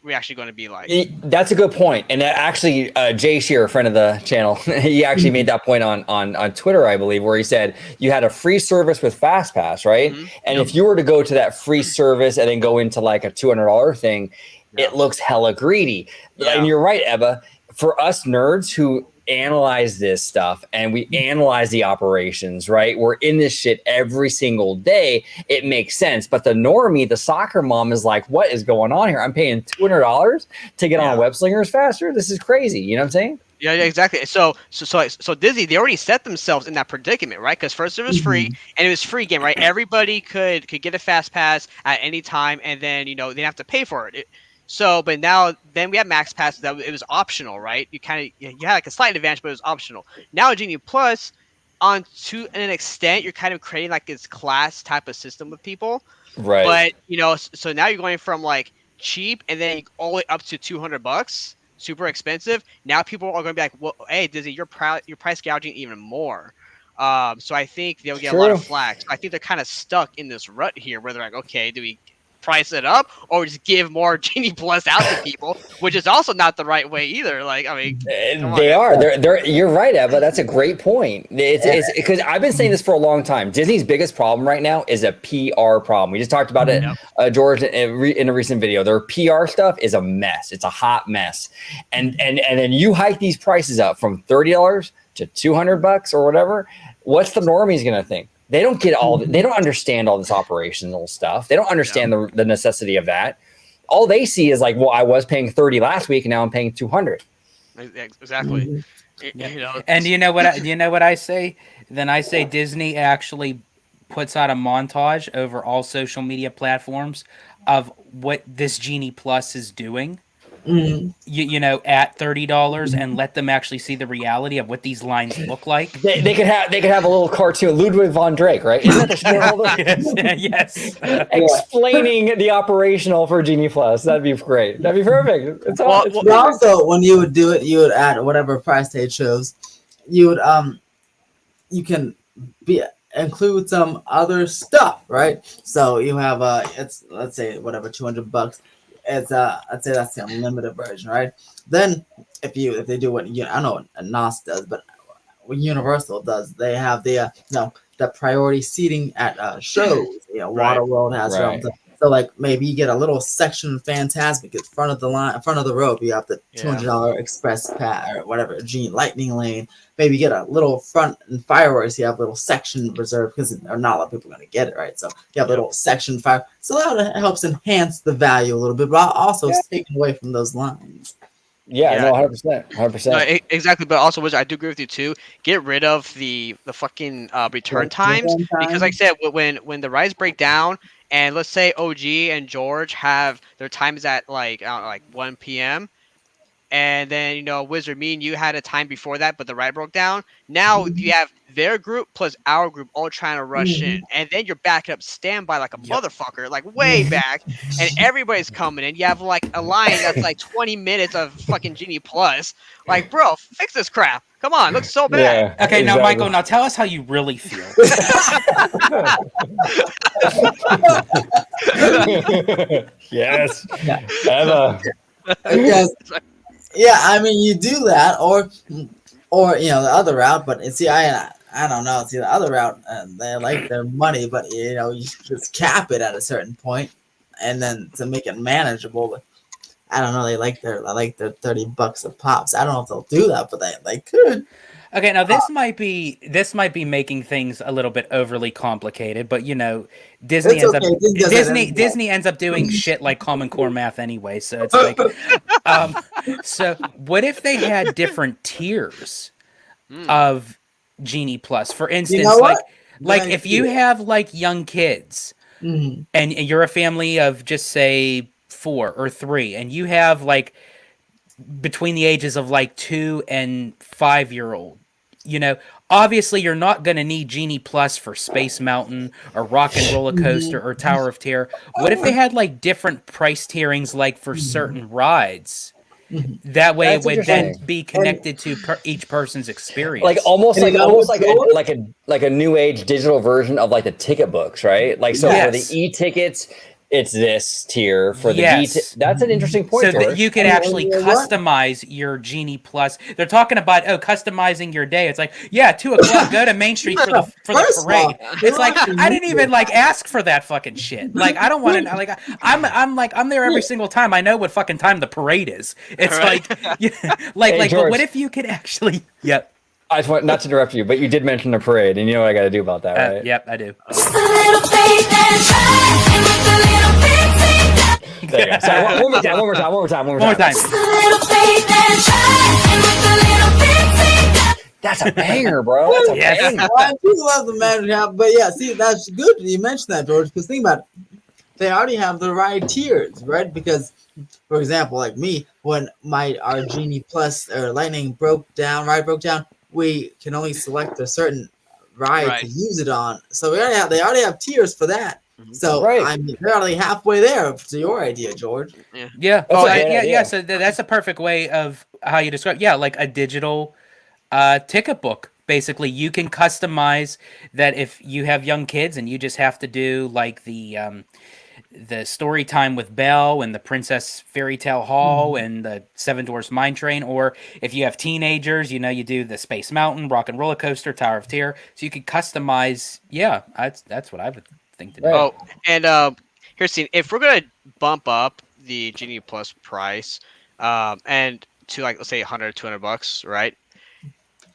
reaction going to be like? That's a good point. And actually, Jay Shearer, a friend of the channel, he actually made that point on Twitter, I believe, where he said you had a free service with FastPass, right? Mhm. And if you were to go to that free service and then go into like a $200 thing, it looks hella greedy. Yeah. And you're right, Eva. For us nerds who analyze this stuff and we analyze the operations, right? We're in this shit every single day. It makes sense. But the normie, the soccer mom, is like, what is going on here? I'm paying $200 to get on web slingers faster. This is crazy. You know what I'm saying? Yeah, exactly. So Disney, they already set themselves in that predicament, right? Because first it was free, and it was free game, right? Everybody could get a fast pass at any time, and then they didn't have to pay for it. But now then we have max passes that it was optional, right? You had like a slight advantage, but it was optional. Now Genie Plus, to an extent, you're kind of creating like this class type of system with people, Right. But so now you're going from like cheap and then all the way up to $200, super expensive. Now people are going to be like, well, hey, Disney, you're price gouging even more. So I think they'll get a lot of flack. So I think they're kind of stuck in this rut here, where they're like, okay, do we price it up or just give more Genie Plus out to people, which is also not the right way either. Like, I mean, they're you're right, Eva. That's a great point. It's because I've been saying this for a long time. Disney's biggest problem right now is a PR problem. We just talked about it, George, in a recent video. Their PR stuff is a mess. It's a hot mess, and then you hike these prices up from $30 to $200 or whatever. What's the normies gonna think? They don't get they don't understand all this operational stuff. They don't understand the necessity of that. All they see is like, well, I was paying 30 last week and now I'm paying 200. Exactly. And you know what I say? Then I say Disney actually puts out a montage over all social media platforms of what this Genie Plus is doing. At $30, and let them actually see the reality of what these lines look like. They could have a little cartoon, Ludwig von Drake, right? Isn't that the show? Yes. Explaining the operational for Genie Plus. That'd be great. That'd be perfect. It's but also, when you would do it, you would add whatever price tag shows. You would you can include some other stuff, right? So you have it's, let's say, whatever, $200. It's I'd say that's the unlimited version, right? Then if they do what I know what NOS does, but what Universal does, they have the the priority seating at shows. Waterworld has their own. So like maybe you get a little section Fantasmic at front of the line, front of the road. You have the $200 express pass or whatever, Genie Lightning Lane. Maybe you get a little front and fireworks. You have a little section reserved because not a lot of people are going to get it, right? So you have a little section fire. So that helps enhance the value a little bit, but also it's taken away from those lines. Yeah, no, 100%, 100%. No, exactly, but also, Wizard, I do agree with you too. Get rid of the fucking return times, because, like I said, when the rides break down, and let's say OG and George have their times at like 1 p.m. and then Wizard, me and you had a time before that, but the ride broke down. Now you have their group plus our group all trying to rush in, and then you're backing up standby like a motherfucker, like way back, and everybody's coming in. You have like a line that's like 20 minutes of fucking Genie Plus. Like, bro, fix this crap. Come on, it looks so bad. Yeah. Okay, now exactly. Michael, now tell us how you really feel. Yes. Yeah. Emma. Because, yeah, I mean, you do that, or the other route. But see, I don't know. See, the other route, they like their money, but you just cap it at a certain point, and then to make it manageable. But I don't know. They like their $30 a pops. I don't know if they'll do that, but they could. Okay, now this might be making things a little bit overly complicated, but Disney It's ends okay. up Disney does that anyway. Disney ends up doing shit like Common Core math anyway. So it's like, so what if they had different tiers of Genie Plus? For instance, know what? like Then if you have like young kids Mhm. and you're a family of just say 4 or 3, and you have like between the ages of like 2 and 5-year-old. Obviously you're not going to need Genie Plus for Space Mountain or Rock and Roller Coaster or Tower of Terror. What if they had like different price tierings like for certain rides? That way That's it would then interesting. be connected to each person's experience. Like almost And like you know almost what's like cool? like a new age digital version of like the ticket books, right? Like so for the Yes. e-tickets, it's this tier. For the Yes. that's an interesting point, so that George. you could And actually you know what? customize your Genie Plus. They're talking about customizing your day. It's like 2 o'clock, go to Main Street for the First of all, parade. It's like they I didn't even like ask for that fucking shit. Like I don't want to like I'm there every single time. I know what fucking time the parade is. It's Right. like but George. what if you could actually Yep. I just want not to interrupt you, but you did mention a parade, and you know what I got to do about that, right? Yep, I do. There you go. Sorry, one more time. One more time. That's a banger, bro. That's a Yes. banger. Well, I do love the magic hat, but yeah, see, that's good you mentioned that, George, because think about it. They already have the right tiers, right? Because, for example, like me, when our Genie Plus or Lightning broke down, we can only select a certain ride Right. to use it on. So they already have tiers for that. So Right. I mean, they're already halfway there to your idea, George. Yeah. That's a great yeah. idea. So that's a perfect way of how you describe. Yeah, like a digital ticket book. Basically, you can customize that if you have young kids and you just have to do like the story time with Belle and the Princess Fairy Tale Hall and the Seven Dwarfs Mine Train, or if you have teenagers, you do the Space Mountain, Rock and Roller Coaster, Tower of Terror. So you could customize. Yeah, that's what I would think to do. Right. Oh, and here's the if we're gonna bump up the Genie Plus price, and to like let's say $100, $200, right?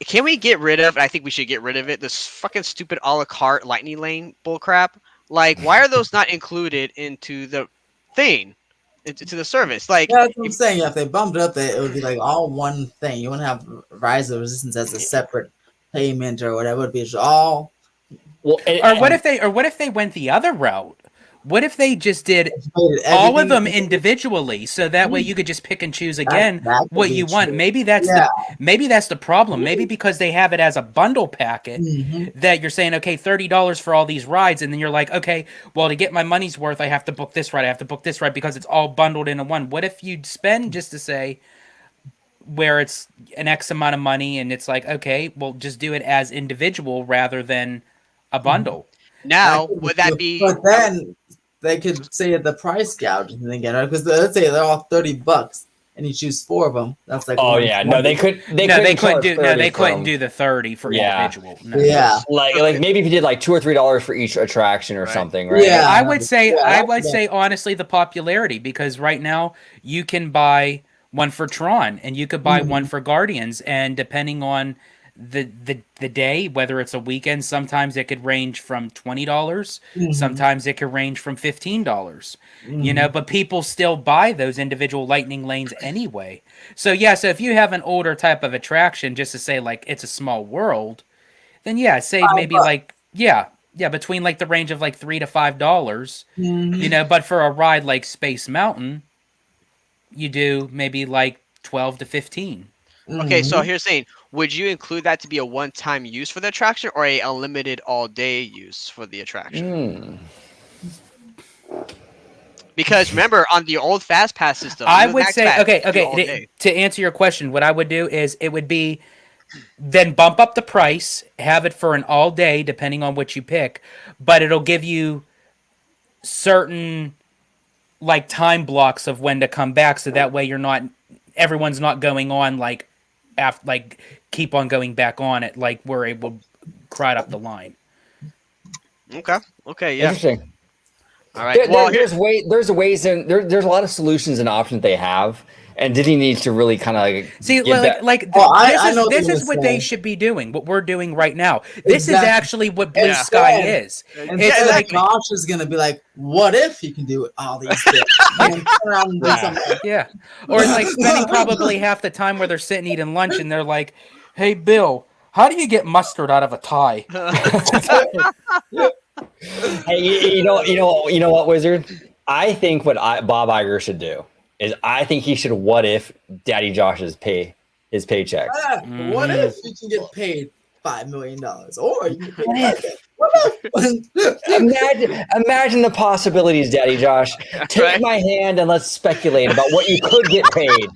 Can we get rid of? And I think we should get rid of it. This fucking stupid a la carte lightning lane bullcrap. Like, why are those not included into the thing, into the service? Like, Yeah, that's what I'm saying. If they bumped it up, it would be like all one thing. You wouldn't have Rise of Resistance as a separate payment or whatever. It would be just all. Well, Or what if they went the other route? What if they just did all of everything- them individually, so that way you could just pick and choose again that could what be you want? true. Maybe that's the problem. Maybe because they have it as a bundle packet Mhm. that you're saying, okay, $30 for all these rides, and then you're like, okay, well, to get my money's worth, I have to book this ride, I have to book this ride because it's all bundled into one. What if you'd spend just to say where it's an X amount of money, and it's like, okay, well, just do it as individual rather than a bundle. now would that be? But then they could say the price gouge and then get it because let's say they're all $30 and you choose 4 of them. That's like oh yeah, no, they couldn't do the 30 for individual. No. Yeah, like maybe if you did like $2 or $3 for each attraction or Right. something, right? Yeah. I would say Yeah. say honestly the popularity, because right now you can buy one for Tron and you could buy one for Guardians, and depending on the day, whether it's a weekend, sometimes it could range from $20, sometimes it could range from $15. But people still buy those individual lightning lanes anyway. So so if you have an older type of attraction, just to say like It's a Small World, then say maybe like between like the range of like $3 to $5. But for a ride like Space Mountain, you do maybe like 12 to 15. Okay, so Mhm. here's the thing. Would you include that to be a one-time use for the attraction or a unlimited all-day use for the attraction? Because remember, on the old Fast Pass system, I even would Max say, Pass, okay, you could do all okay. day. To answer your question, what I would do is it would be then bump up the price, have it for an all day, depending on what you pick, but it'll give you certain like time blocks of when to come back, so that way everyone's not going on like keep on going back on it like we're able to crowd up the line. Okay. Okay. Yeah. Interesting. All right. Well, here. There's ways and there's a lot of solutions and options they have, and Disney needs to really kind of See, get that. I know what this you're is what gonna they say. should be doing. What we're doing right now. This is Exactly. actually what Blue Yeah. Sky Instead- is. And It's so like Josh is gonna be like, "What if you can do all these things?" And turn around and do Yeah. something like, yeah, or it's like spending probably half the time where they're sitting eating lunch and they're like, "Hey, Bill, how do you get mustard out of a tie?" Hey, you know what, Wizard? I think Bob Iger should do is I think he should what if Daddy Josh's his paychecks. What if you can get paid $5 million, or you can get paid what if? Imagine the possibilities, Daddy Josh. Take Right. my hand and let's speculate about what you could get paid.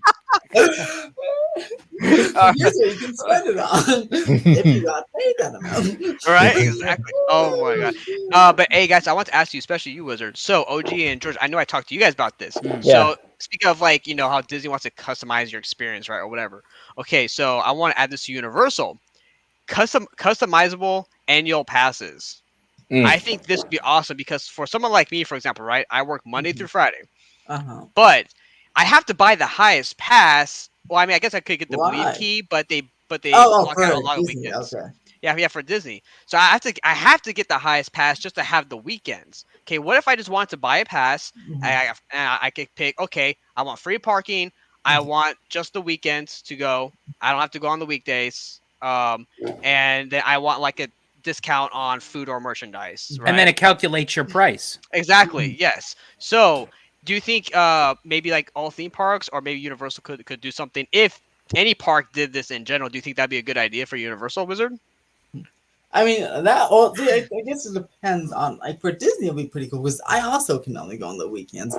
Here's what you can spend it on if you got paid that amount. Right. Exactly. Oh my god. But hey, guys, I want to ask you, especially you, Wizard. So, OG and George, I know I talked to you guys about this. Yeah. So, speaking of like, how Disney wants to customize your experience, right, or whatever. Okay, so I want to add this to Universal. Customizable annual passes. I think this would be awesome because for someone like me, for example, right, I work Monday through Friday, but I have to buy the highest pass. Well, I mean, I guess I could get the Why? Believe key, but they Oh, block for out a lot of Disney, weekends. okay. Yeah, for Disney. So I have to get the highest pass just to have the weekends. Okay, what if I just want to buy a pass? I could pick. Okay, I want free parking. I want just the weekends to go. I don't have to go on the weekdays. And then I want like a discount on food or merchandise. Right? And then it calculates your price. Exactly. Yes. So, do you think maybe like all theme parks or maybe Universal could do something? If any park did this in general, do you think that'd be a good idea for Universal, Wizard? I mean, I guess it depends on, like, for Disney, it'll be pretty cool because I also can only go on the weekends.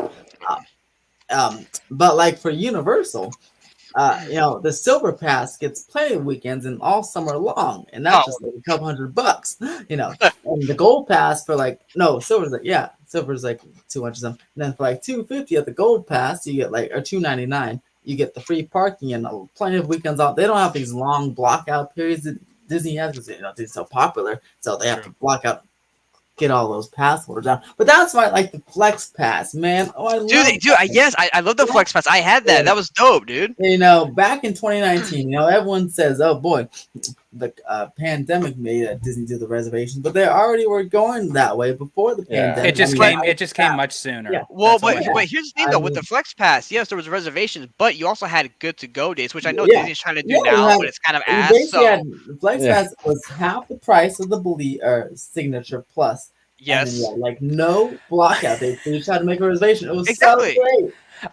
But like for Universal, the Silver Pass gets plenty of weekends and all summer long, and that's just like a couple $100, And the Gold Pass for Silver's like 200 something. And then for like $250 at the Gold Pass, you get or $299, you get the free parking and plenty of weekends off. They don't have these long block out periods that Disney has because it's so popular, so they have to block out. Get all those pass holders down, but that's why I like the Flex Pass, man. Oh, I love I love the Flex Pass. I had that. That was dope, dude. Back in 2019, everyone says, "Oh boy, the pandemic made Disney do the reservations," but they already were going that way before the pandemic. It just came much sooner. Yeah. Well, but here's the thing though, with the Flex Pass, yes, there was reservations, but you also had good to go days, which I know Disney's trying to do now, but it's kind of ass. The Flex Pass was half the price of the Signature Plus. Yes. And then, no blockout days. So you just had to make a reservation. It was so great.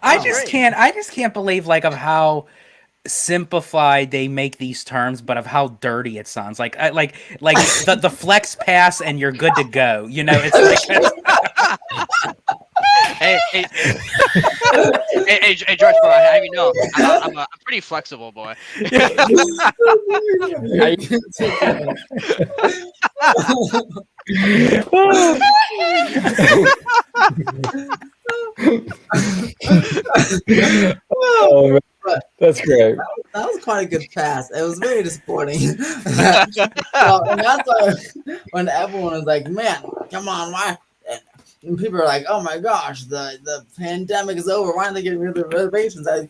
I just can't believe of how simplified they make these terms, but of how dirty it sounds. Like the Flex Pass and you're good to go. It's like hey, George, bro. I mean, no, I'm pretty flexible, boy. Oh, that's great. That was quite a good pass. It was very disappointing. And that's why when everyone was like, "Man, come on, why?" And people are like, "Oh my gosh, the pandemic is over. Why aren't they getting rid of the reservations?" I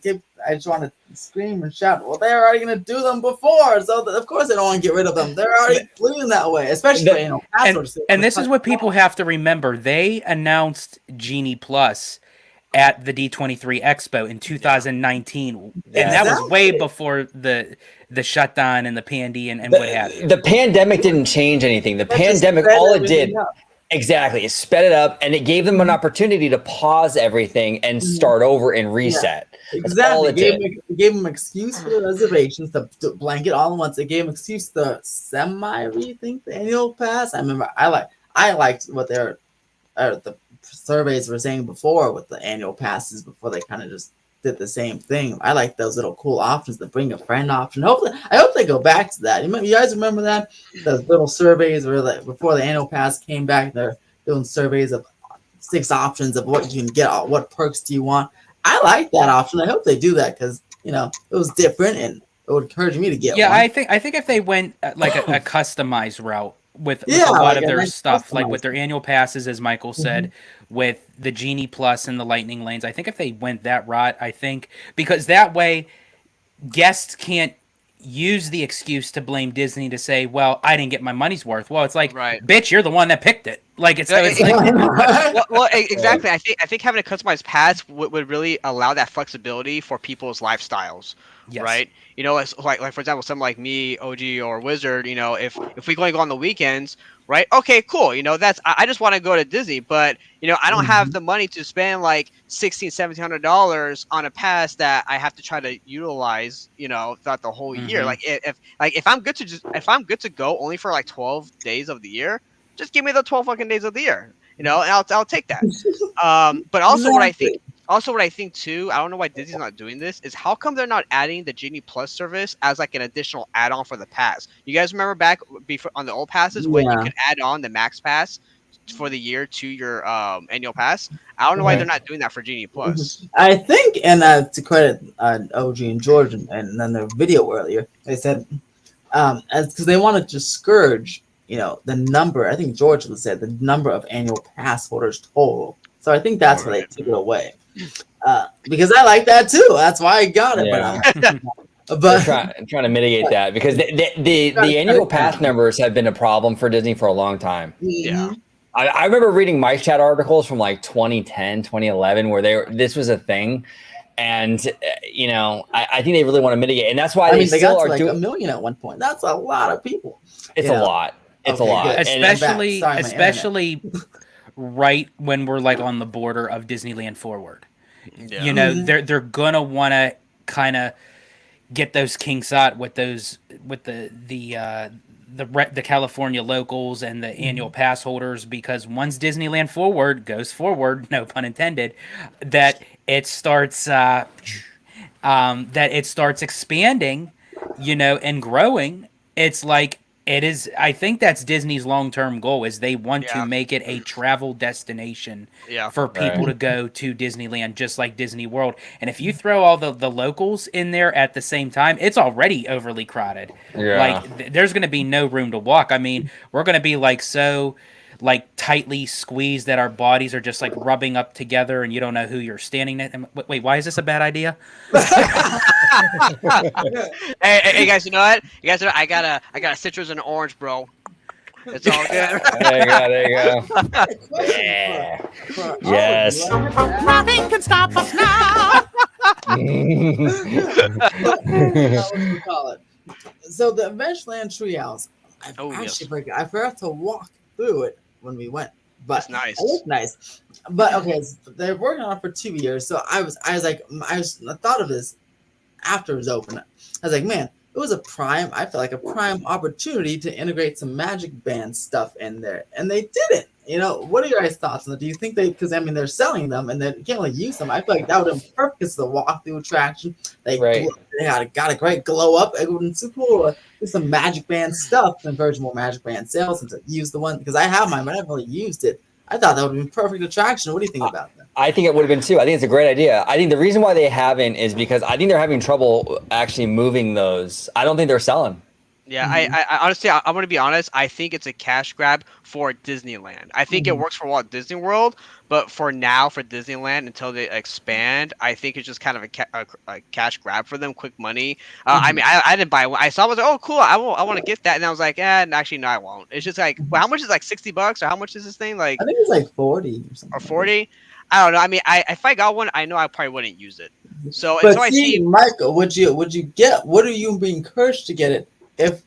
just want to scream and shout. Well, they're already going to do them before, so of course they don't want to get rid of them. They're already doing that way, especially and this is what people have to remember. They announced Genie Plus at the D23 Expo in 2019, and that was way before the shutdown and the pandy and what have you. The pandemic didn't change anything. The pandemic, all it did. Exactly. It sped it up, and it gave them an opportunity to pause everything and start over and reset. That's all Exactly. it did. It gave them excuse for the reservations to blanket all at once. It gave them excuse to rethink the annual pass. I remember I liked what the surveys were saying before with the annual passes before they kind of just did the same thing. I like those little cool options, the bring a friend option. I hope they go back to that. You guys remember that? Those little surveys where before the annual pass came back, they're doing surveys of 6 options of what you can get, what perks do you want. I like that option. I hope they do that because it was different and it would encourage me to get one. I think if they went like a customized route with a lot like of a their nice stuff, like customized- with their annual passes, as Michael said, with the Genie Plus and the Lightning Lanes, I think if they went that route, because that way guests can't use the excuse to blame Disney to say, well, I didn't get my money's worth. Well, it's like, Right. bitch, you're the one that picked it. Like it's like Exactly. I think having a customized pass would really allow that flexibility for people's lifestyles, Yes. right? It's like for example, someone like me, OG or Wizard, if we only go on the weekends, right? Okay, cool. That's I just want to go to Disney, but I don't have the money to spend like $1,600-$1,700 on a pass that I have to try to utilize, throughout the whole year. Like if I'm good to go only for like 12 days of the year, just give me the 12 fucking days of the year, and I'll take that. But also what I think too, I don't know why Disney's not doing this, is how come they're not adding the Genie Plus service as like an additional add-on for the pass? You guys remember back before on the old passes when you could add on the Max Pass for the year to your annual pass? I don't know why they're not doing that for Genie Plus. I think, and to credit OG and George and then their video earlier, they said because they want to discourage the number. I think George said the number of annual pass holders total. So I think that's why they took it away. Because I like that too. That's why I got it. Yeah. But trying to mitigate that because the annual pass numbers have been a problem for Disney for a long time. Yeah. I remember reading my chat articles from like 2010, 2011, where this was a thing. And, I think they really want to mitigate. And that's why they still got to are like doing 1 million at one point. That's a lot of people. It's a lot. It's a lot. Good. Especially right when we're like on the border of Disneyland Forward. Yeah. They're gonna want to kind of get those kinks out with the California locals and the annual pass holders, because once Disneyland Forward goes forward, no pun intended, that it starts expanding, and growing. It's like it is. I think that's Disney's long-term goal, is they want to make it a travel destination for people to go to Disneyland, just like Disney World. And if you throw all the locals in there at the same time, it's already overly crowded. Yeah. Like there's going to be no room to walk. I mean, we're going to be like tightly squeezed that our bodies are just like rubbing up together, and you don't know who you're standing next. Wait, why is this a bad idea? Hey guys, you know what? I got a citrus and an orange, bro. It's all good. There you go. Yeah. Yes. Nothing can stop us now. So the Adventureland Treehouse, I forgot to walk through it when we went, but it's nice. It looked nice. But okay, so they're working on it for 2 years. So I thought of this after it was open. I was like, man, it was I feel like a prime opportunity to integrate some Magic Band stuff in there, and they didn't. What are your guys' thoughts on that? Do you think because they're selling them and they can't really use them? I feel like that would have been perfect as the walkthrough attraction. They got a great glow up. It would have been super cool to do some Magic Band stuff to encourage more Magic Band sales and to use the one, because I have mine, but I haven't really used it. I thought that would have been perfect attraction. What do you think about that? I think it would have been too. I think it's a great idea. I think the reason why they haven't is because I think they're having trouble actually moving those. I don't think they're selling. Yeah, I honestly, I'm going to be honest. I think it's a cash grab for Disneyland. I think it works for Walt Disney World, but for now, for Disneyland, until they expand, I think it's just kind of a cash grab for them, quick money. I mean, I didn't buy one. I saw it, I was like, oh, cool, I want to get that. And I was like, actually, no, I won't. It's just like, well, how much is like $60 or how much is this thing? Like, I think it's like 40 or something. Or 40? I don't know. I mean, if I got one, I know I probably wouldn't use it. I see, Michael, would you get? What are you being encouraged to get it if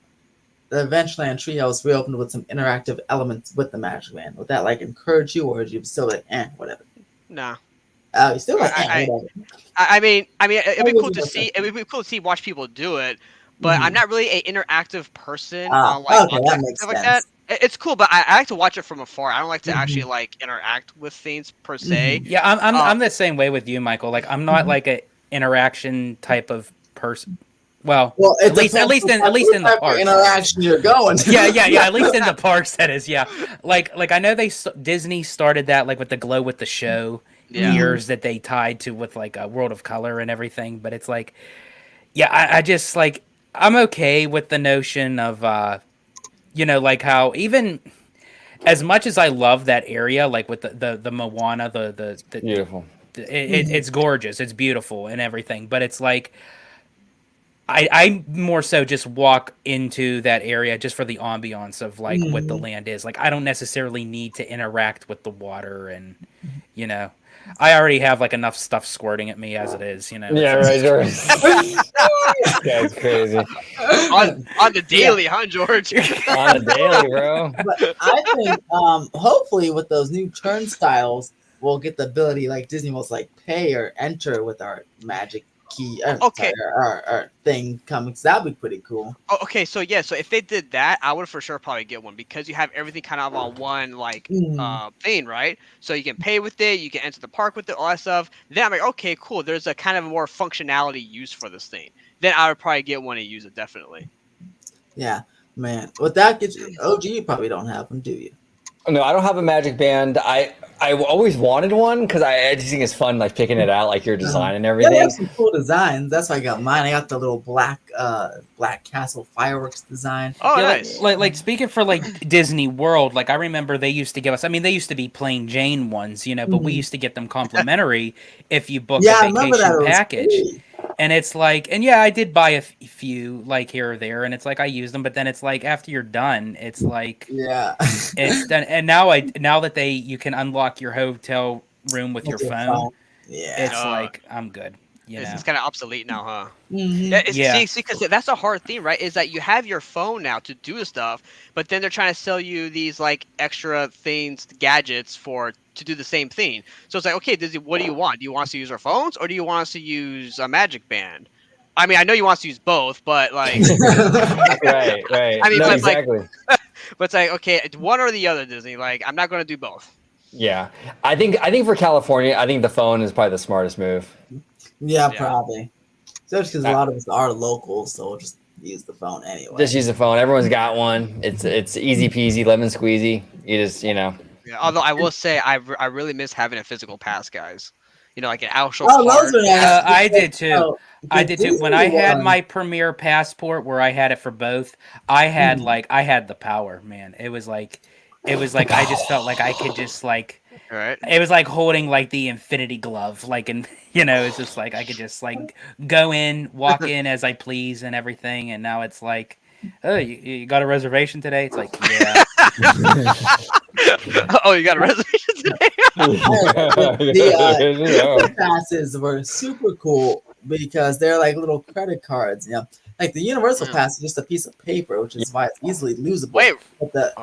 the Adventureland Treehouse reopened with some interactive elements with the Magic Band. Would that like encourage you, or are you still like, whatever? Nah. You still like, I, whatever. I mean, it'd be Maybe cool to that's see. okay. It'd be cool to see watch people do it, but I'm not really an interactive person Ah, on like okay, that makes stuff like that. sense. It's cool, but I like to watch it from afar. I don't like to Mhm. actually like interact with things per se. Yeah, I'm the same way with you, Michael. Like I'm not like a interaction type of person. Well, it at least depends on at least in the what type of parks. interaction you're going. Yeah. At least in the parks, that is. Yeah, like I know Disney started that like with the Glow with the Show Yeah. years that they tied to with like a World of Color and everything. But it's like, yeah, I just like I'm okay with the notion of like how even as much as I love that area, like with the Moana, the Beautiful. it's gorgeous, it's beautiful and everything, but it's like I more so just walk into that area just for the ambiance of like what the land is. Like I don't necessarily need to interact with the water, and I already have like enough stuff squirting at me as it is. Yeah, right, George. That's crazy. On the daily, huh, George? On the daily, bro. But I think hopefully with those new turnstiles, we'll get the ability like Disney will like pay or enter with our magic key. Okay. Sorry, our thing coming. So that'd be pretty cool. Oh, okay, so yeah, so if they did that, I would for sure probably get one because you have everything kind of on one like thing, right? So you can pay with it, you can enter the park with it, all that stuff. Then I'm like, okay, cool. There's a kind of more functionality use for this thing. Then I would probably get one and use it definitely. Yeah, man. With that gets you, OG, you probably don't have them, do you? No, I don't have a magic band. I always wanted one because I just think it's fun, like picking it out, like your design and Yeah, everything. they have some cool designs. That's why I got mine. I got the little black castle fireworks design. Oh, Yeah, nice. like speaking for like Disney World, like I remember they used to give us. I mean, they used to be plain Jane ones, but we used to get them complimentary if you booked Yeah, I a remember that. vacation It was package. free. And it's like, and yeah, I did buy a few like here or there, and it's like I use them, but then it's like after you're done, it's like Yeah. it's done. And now that you can unlock your hotel room with your phone, Yeah. it's like I'm good. It's kind of obsolete now, huh? Mhm. Yeah, see, because that's a hard thing, right? Is that you have your phone now to do stuff, but then they're trying to sell you these like extra things, gadgets to do the same thing. So it's like, okay, Disney, what do you want? Do you want us to use our phones, or do you want us to use a Magic Band? I mean, I know you want us to use both, but like, Right. I mean, no, but exactly. but it's like, okay, it's one or the other, Disney. Like, I'm not going to do both. Yeah, I think for California, I think the phone is probably the smartest move. Yeah, Yeah. probably. Especially because a lot of us are local, so we'll just use the phone anyway. Just use the phone. Everyone's got one. It's easy peasy, lemon squeezy. You just Yeah, although I will say, I really miss having a physical pass, guys. Like an actual Oh, card. those are nice. I did too. Oh, I the did too. When Disney I had one- my Premier passport, where I had it for both, I had I had the power, man. It was like I just felt like I could just like. Right. It was like holding like the infinity glove, like, and it's just like I could just like go in, walk in as I please and everything. And now it's like, oh, you got a reservation today? It's like, yeah. Oh, you got a reservation today? The passes were super cool because they're like little credit cards. Like the Universal Pass is just a piece of paper, which is why it's easily losable. Wait. But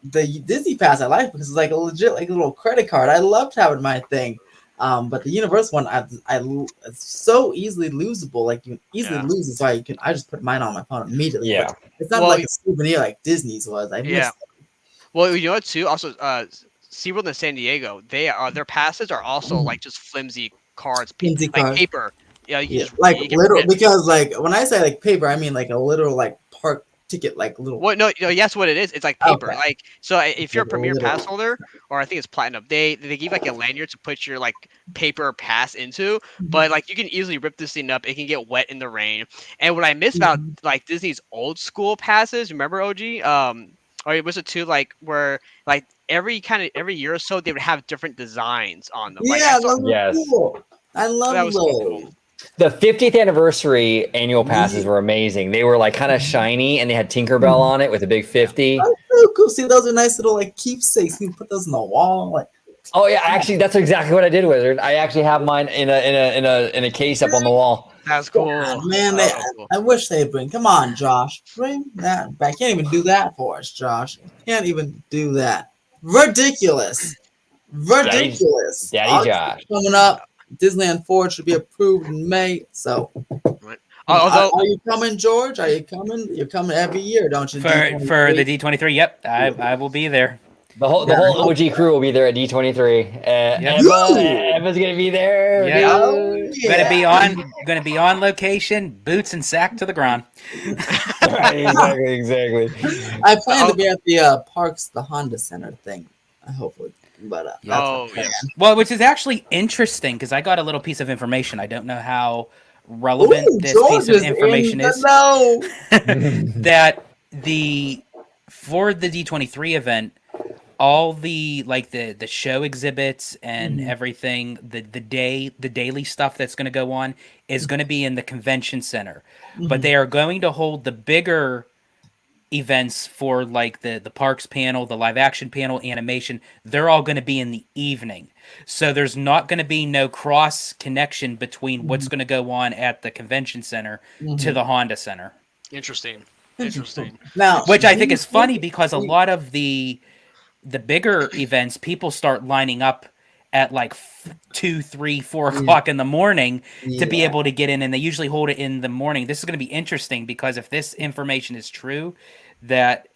the Disney Pass I like because it's like a legit like little credit card. I loved having my thing. But the Universal one, it's so easily losable. Like you can easily lose it, so I just put mine on my phone immediately. Yeah. But it's not like a souvenir like Disney's was. I missed it. Well, you know what too? Also, SeaWorld in San Diego, their passes are also like just flimsy cards, Flimsy like cards. paper. Yeah, Like literal because like when I say like paper, I mean like a literal like park ticket, like little. Well, no, yes, what it is. It's like paper. Okay. Like so, if you're a Like a Premier little- Pass holder, or I think it's Platinum, they give like a lanyard to put your like paper pass into. But like you can easily rip this thing up. It can get wet in the rain. And what I miss about like Disney's old school passes, remember OG? Or was it too like where like every year or so they would have different designs on them. Like, Yeah, I saw- those were Yes. cool. I love That was so those. cool. The 50th anniversary annual passes were amazing. They were like kind of shiny and they had Tinkerbell on it with a big 50. Oh, so cool. See, those are nice little like keepsakes. You can put those on the wall. Like, Oh yeah, actually that's exactly what I did, Wizard. I actually have mine in a case up on the wall. That's cool. Yeah, man, Oh, cool. I wish they'd bring. Come on, Josh, bring that back. Can't even do that for us, Josh. Can't even do that. Ridiculous. Ridiculous. Daddy August is Josh. coming up. Disneyland Ford should be approved in May. So, Right. Although are you coming, George? Are you coming? You're coming every year, don't you? For the D23. Yep, I will be there. The whole OG crew will be there at D23. Emma's gonna be there. Yeah. Oh, yeah. Gonna be on location, boots and sack to the ground. Right, exactly. I plan to be at the Parks, the Honda Center thing. Hopefully, but that's my Oh, plan. yes. Well, which is actually interesting because I got a little piece of information. I don't know how relevant Ooh, this George piece of information in the is. know. That for the D23 event, all the the show exhibits and everything, the daily stuff that's going to go on is going to be in the convention center, but they are going to hold the bigger events for like the parks panel, the live action panel, animation. They're all going to be in the evening, so there's not going to be no cross connection between what's going to go on at the convention center to the Honda Center. Interesting. Now, Which I think is funny because a lot of the bigger events, people start lining up at like 2, 3, 4 o'clock in the morning to be able to get in, and they usually hold it in the morning. This is going to be interesting because if this information is true, that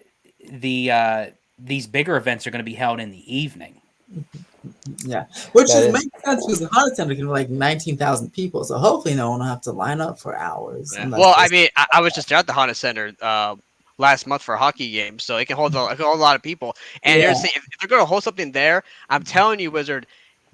these bigger events are going to be held in the evening. Yeah, which That is- makes sense because the Honda Center can be like 19,000 people, so hopefully no one will have to line up for hours. Yeah. unless Well, I it's- mean, I was just there at the Honda Center last month for a hockey game, so it can hold a lot of people. And here's the thing, if they're going to hold something there, I'm telling you, Wizard,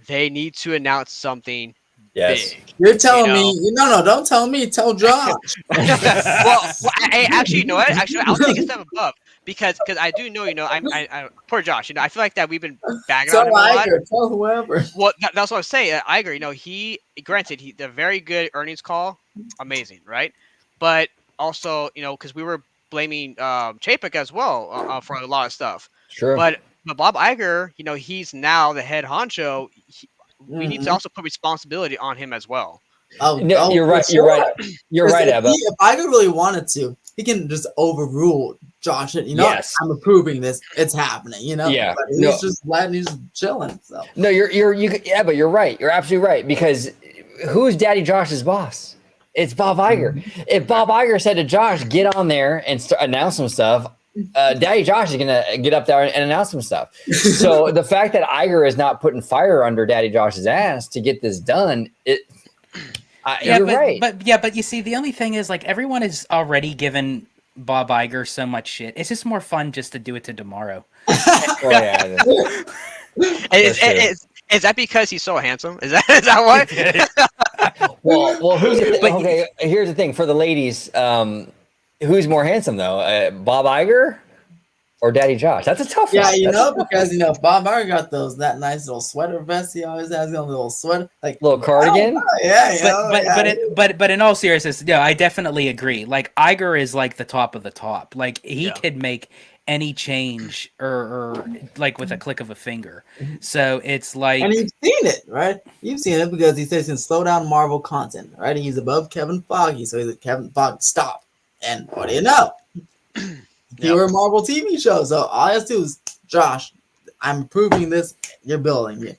they need to announce something Yes. big. You're telling know. me? No, don't tell me. Tell Josh. well, actually, you know what? Actually, I'll take a step above because I do know, I poor Josh. I feel like that we've been bagging on Tell him a lot. Iger. Tell whoever. Well, that's what I was saying. Iger, he the very good earnings call, amazing, right? But also, because we were blaming Chapek as well for a lot of stuff. True. But Bob Iger, he's now the head honcho. We need to also put responsibility on him as well. No, you're right. for sure. You're right, Ebba. If Iger really wanted to, he can just overrule Josh. Yes. I'm approving this. It's happening. Yeah. But he's just letting. He's chilling. So. No, yeah, but you're right. You're absolutely right because who's Daddy Josh's boss? It's Bob Iger. If Bob Iger said to Josh, "Get on there and announce some stuff," Daddy Josh is gonna get up there and announce some stuff. So the fact that Iger is not putting fire under Daddy Josh's ass to get this done, you're right. But you see, the only thing is like everyone is already given Bob Iger so much shit. It's just more fun just to do it to tomorrow. Oh, yeah. Is that because he's so handsome? Is that why? Well, who's the okay? Here's the thing for the ladies. Who's more handsome though, Bob Iger or Daddy Josh? That's a tough one. Yeah, because Bob Iger got that nice little sweater vest he always has, a little sweater, like little cardigan. But in all seriousness, yeah, I definitely agree. Like Iger is like the top of the top. Like he could make any change or like with a click of a finger. So it's like, and you've seen it, right? You've seen it because he says he can slow down Marvel content, right? He's above Kevin Feige, so he's like, Kevin Feige, stop. And what do you know? Fewer Marvel TV shows. So all I have to do is, Josh, I'm approving this. You're building it.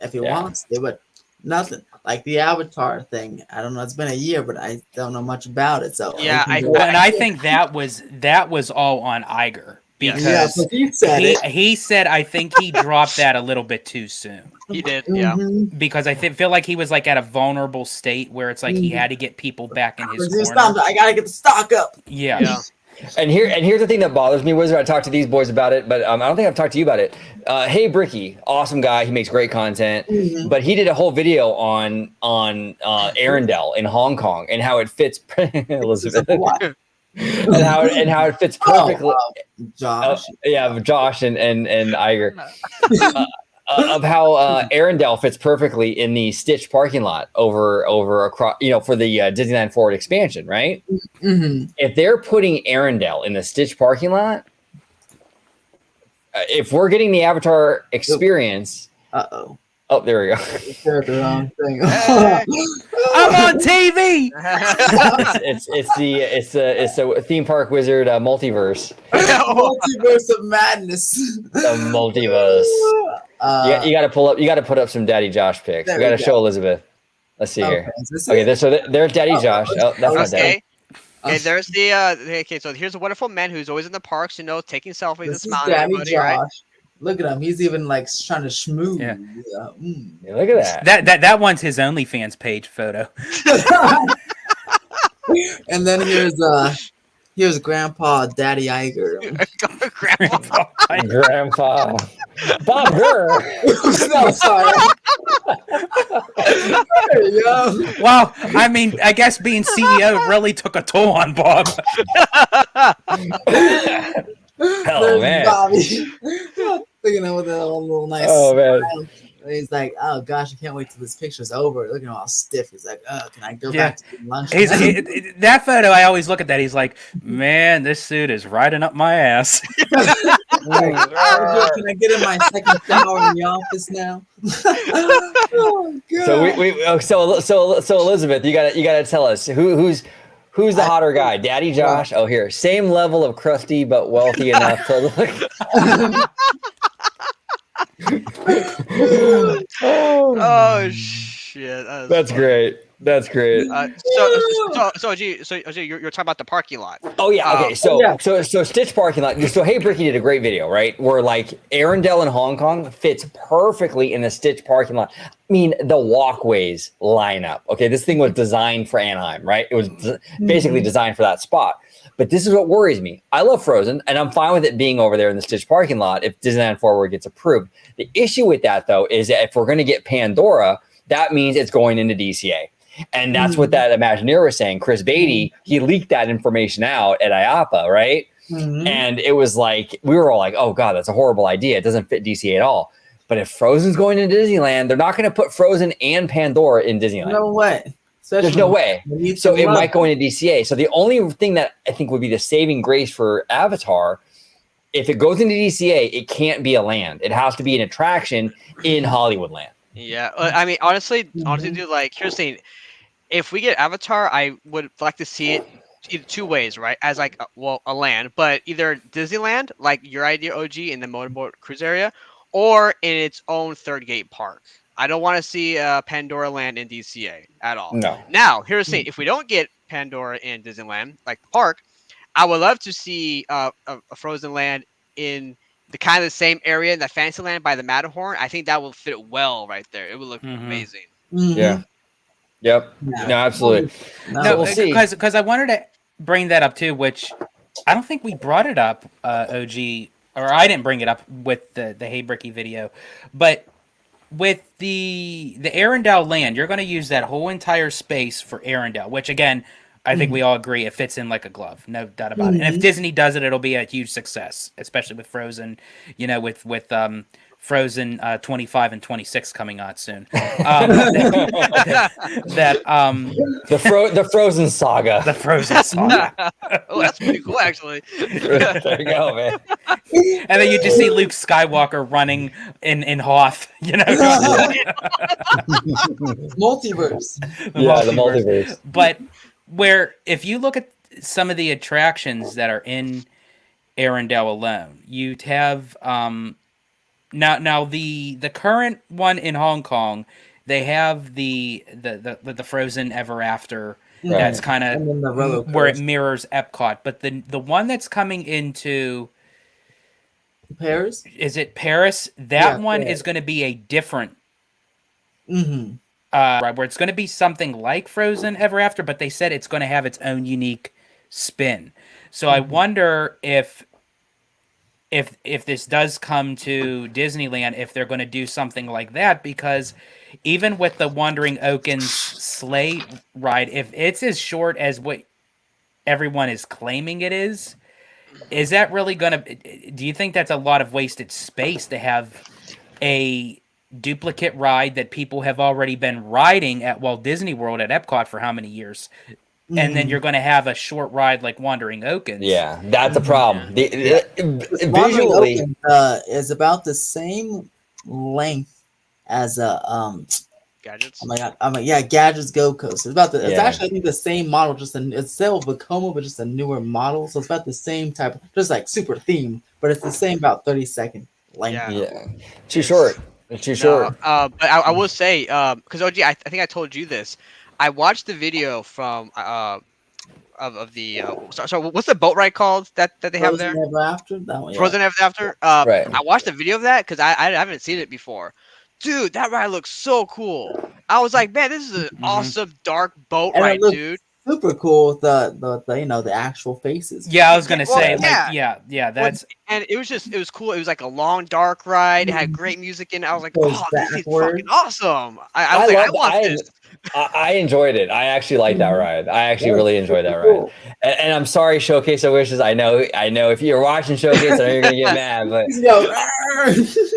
If he wants to, but nothing. Like the Avatar thing. I don't know. It's been a year, but I don't know much about it. So I think that was all on Iger because he said I think he dropped that a little bit too soon. He did, because I feel like he was like at a vulnerable state where it's like he had to get people back in his corner. I gotta get the stock up. Yeah. And here's the thing that bothers me, Wizard. I talked to these boys about it, but I don't think I've talked to you about it. Hey, Bricky, awesome guy. He makes great content, but he did a whole video on Arendelle in Hong Kong and how it fits Elizabeth. and how it fits perfectly. Josh. Josh and Iger. Of how Arendelle fits perfectly in the Stitch parking lot over across, for the Disneyland Forward expansion, right? If they're putting Arendelle in the Stitch parking lot, if we're getting the Avatar experience, Oh, there we go. Shared the wrong thing. I'm on TV. It's a theme park wizard multiverse. Multiverse of madness. The multiverse. You got to pull up. You got to put up some Daddy Josh pics. There We got to we show go. Elizabeth. Let's see here. Is this Okay, it? there's Daddy Josh. Oh, that's not Daddy. Okay, there's the okay. So here's a wonderful man who's always in the parks, taking selfies and This is smiling at Daddy everybody, Josh. right? Look at him. He's even like trying to schmoo. Yeah. Yeah, look at that. That one's his OnlyFans page photo. And then here's Grandpa Daddy Iger. Grandpa. Grandpa. Bob Gurr. No, sorry. There you go. Wow, I mean, I guess being CEO really took a toll on Bob. Oh, man. Bobby. Looking at with a little nice Oh, man. smile. And he's like, oh gosh, I can't wait till this picture's over. Looking all stiff. He's like, oh, can I go Yeah. back to lunch? That photo, I always look at that. He's like, man, this suit is riding up my ass. Like, oh, can I get in my second shower in the office now? Oh, God. So Elizabeth, you gotta tell us who's the hotter guy, Daddy Josh? Oh, here, same level of crusty but wealthy enough to look. Oh shit! That's great. That's great. So you're talking about the parking lot. Oh yeah. Okay. So Stitch parking lot. So Hey Bricky did a great video, right? Where like Arendelle in Hong Kong fits perfectly in the Stitch parking lot. I mean, the walkways line up. Okay, this thing was designed for Anaheim, right? It was basically designed for that spot. But this is what worries me. I love Frozen, and I'm fine with it being over there in the Stitch parking lot if Disneyland Forward gets approved. The issue with that, though, is that if we're going to get Pandora, that means it's going into DCA. And that's what that Imagineer was saying. Chris Beatty, he leaked that information out at IAPA, right? And it was like, we were all like, oh, God, that's a horrible idea. It doesn't fit DCA at all. But if Frozen's going into Disneyland, they're not going to put Frozen and Pandora in Disneyland. No way. There's no way. So it might go into DCA. So the only thing that I think would be the saving grace for Avatar, if it goes into DCA, it can't be a land. It has to be an attraction in Hollywoodland. Yeah, I mean, honestly, dude, like, here's the thing. If we get Avatar, I would like to see it either two ways, right? As like, a land, but either Disneyland, like your idea, OG, in the motorboat cruise area, or in its own third gate park. I don't want to see Pandora Land in DCA at all. No. Now, here's the thing. If we don't get Pandora in Disneyland, like the park, I would love to see a Frozen Land in the kind of the same area in the Fantasyland by the Matterhorn. I think that will fit well right there. It would look amazing. Yeah. Yep. No, absolutely. No, we'll see. Because I wanted to bring that up too, which I don't think we brought it up, OG, or I didn't bring it up with the Hey Bricky video, but with the Arendelle land, you're going to use that whole entire space for Arendelle, which again, I think we all agree it fits in like a glove, no doubt about it. And if Disney does it, it'll be a huge success, especially with Frozen, with Frozen 25 and 26 coming out soon. The Frozen Saga. The Frozen Saga. Oh, that's pretty cool, actually. There you go, man. And then you just see Luke Skywalker running in Hoth, Multiverse. The multiverse. But where if you look at some of the attractions that are in Arendelle alone, you'd have now the current one in Hong Kong, they have the Frozen Ever After. Right. That's kind of where it coaster. mirrors Epcot, but the one that's coming into Paris? is it Paris? That Yeah, one Paris. is going to be a different Mm-hmm. where it's going to be something like Frozen Ever After, but they said it's going to have its own unique spin. So I wonder if this does come to Disneyland, if they're going to do something like that, because even with the Wandering Oaken's sleigh ride, if it's as short as what everyone is claiming it is that really going to, do you think that's a lot of wasted space to have a duplicate ride that people have already been riding at Walt Disney World at Epcot for how many years? And then you're going to have a short ride like Wandering Oaken's. Yeah, that's a problem. Visually, Visually, is about the same length as a Gadgets. Oh my god! I'm like, yeah, Gadgets Go Coaster. It's about the. It's Yeah. actually I think the same model, it's still Vekoma, but just a newer model. So it's about the same type, just like super theme, but it's the same about 30-second length. Yeah. Yeah. Too It's- short. It's too No, short. but I will say, because OG, I think I told you this. I watched the video from of the so what's the boat ride called that they have there? Frozen Ever After. That one, yeah. Frozen Ever After. Right. I watched a video of that because I haven't seen it before. Dude, that ride looks so cool. I was like, man, this is an awesome dark boat And it ride, looks dude. super cool with the the actual faces. Yeah, I was gonna say, yeah. yeah, Well, that's and it was cool. It was like a long dark ride. It had great music in it. I was like, Goes oh, this is backwards. fucking awesome. I was like, I want this. I enjoyed it. I actually liked that ride. I actually Yeah, really enjoyed that cool. ride. And I'm sorry, Showcase of Wishes. I know if you're watching Showcase, I know you're gonna get mad, but You know,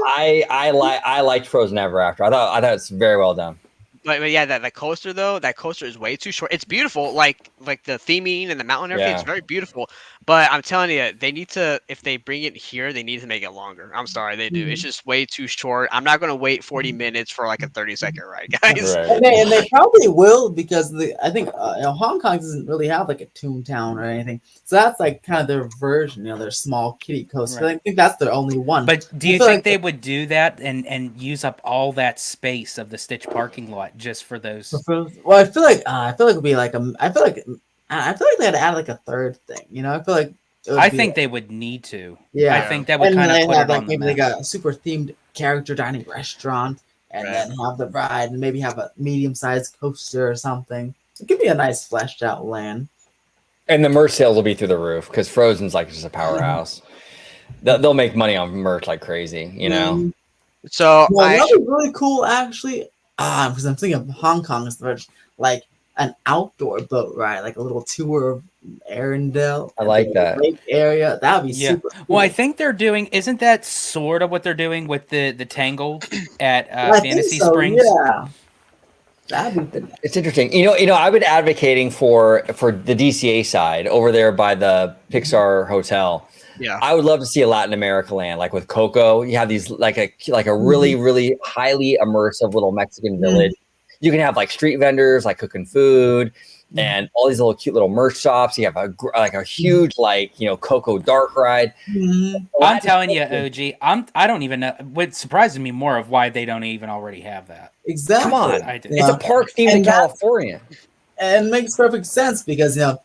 I liked Frozen Ever After. I thought it's very well done. But yeah, that coaster though, that coaster is way too short. It's beautiful, like the theming and the mountain and everything. It's Yeah. very beautiful. But I'm telling you, they need to, if they bring it here, they need to make it longer. I'm sorry, they do. It's just way too short. I'm not gonna wait 40 minutes for like a 30-second ride, guys. Right. and they probably will because I think Hong Kong doesn't really have like a Toontown or anything, so that's like kind of their version, their small kiddie coaster. Right. I think that's their only one. But do I you feel think like they would do that and use up all that space of the Stitch parking lot just for those? Well, I feel like it'd be like I feel like they had to add like a third thing. I feel like I think they would need to. Yeah. I think that would and kind they of put have it like on the maybe they map. got a super themed character dining restaurant, and Right. then have the ride, and maybe have a medium-sized coaster or something. It could be a nice fleshed out land. And the merch sales will be through the roof because Frozen's like just a powerhouse. They'll make money on merch like crazy, Mhm. So Well, I that'd be really cool, actually. Because I'm thinking of Hong Kong as like an outdoor boat ride, like a little tour of Arendelle. I like the that. lake area. That would be Yeah. super cool. Well, I think they're doing. Isn't that sort of what they're doing with the Tangled at I think Fantasy so, Springs? Yeah. That'd be It's interesting. I've been advocating for the DCA side over there by the Pixar Hotel. yeah. I would love to see a Latin America land, like with Coco. You have these like a really, really highly immersive little Mexican village. You can have like street vendors like cooking food and all these little cute little merch shops. You have a huge Coco dark ride. Mhm. I'm telling you, OG. I don't even know. What surprises me more of why they don't even already have that. Exactly. Come on, I do. it's a park themed in And that's- California. And it makes perfect sense because you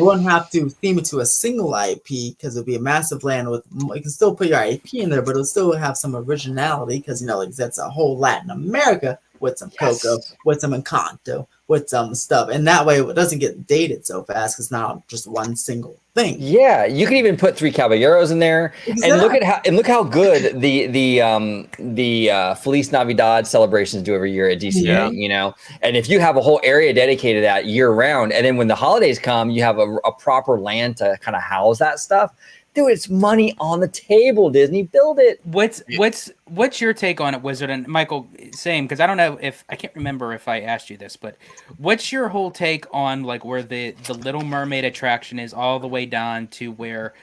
wouldn't have to theme it to a single IP because it'd be a massive land with you can still put your IP in there, but it'll still have some originality because like that's a whole Latin America with some Coco, Yes. with some Encanto, with some stuff, and that way it doesn't get dated so fast because it's not just one single thing. Yeah, you can even put 3 Caballeros in there, and look how good the Feliz Navidad celebrations do every year at DCA. Yeah. And if you have a whole area dedicated to that year round, and then when the holidays come, you have a proper land to kind of house that stuff. Dude, it's money on the table. Disney, build it. What's your take on it, Wizard? And Michael, same, because I don't know if I can't remember if I asked you this, but what's your whole take on like where the Little Mermaid attraction is all the way down to where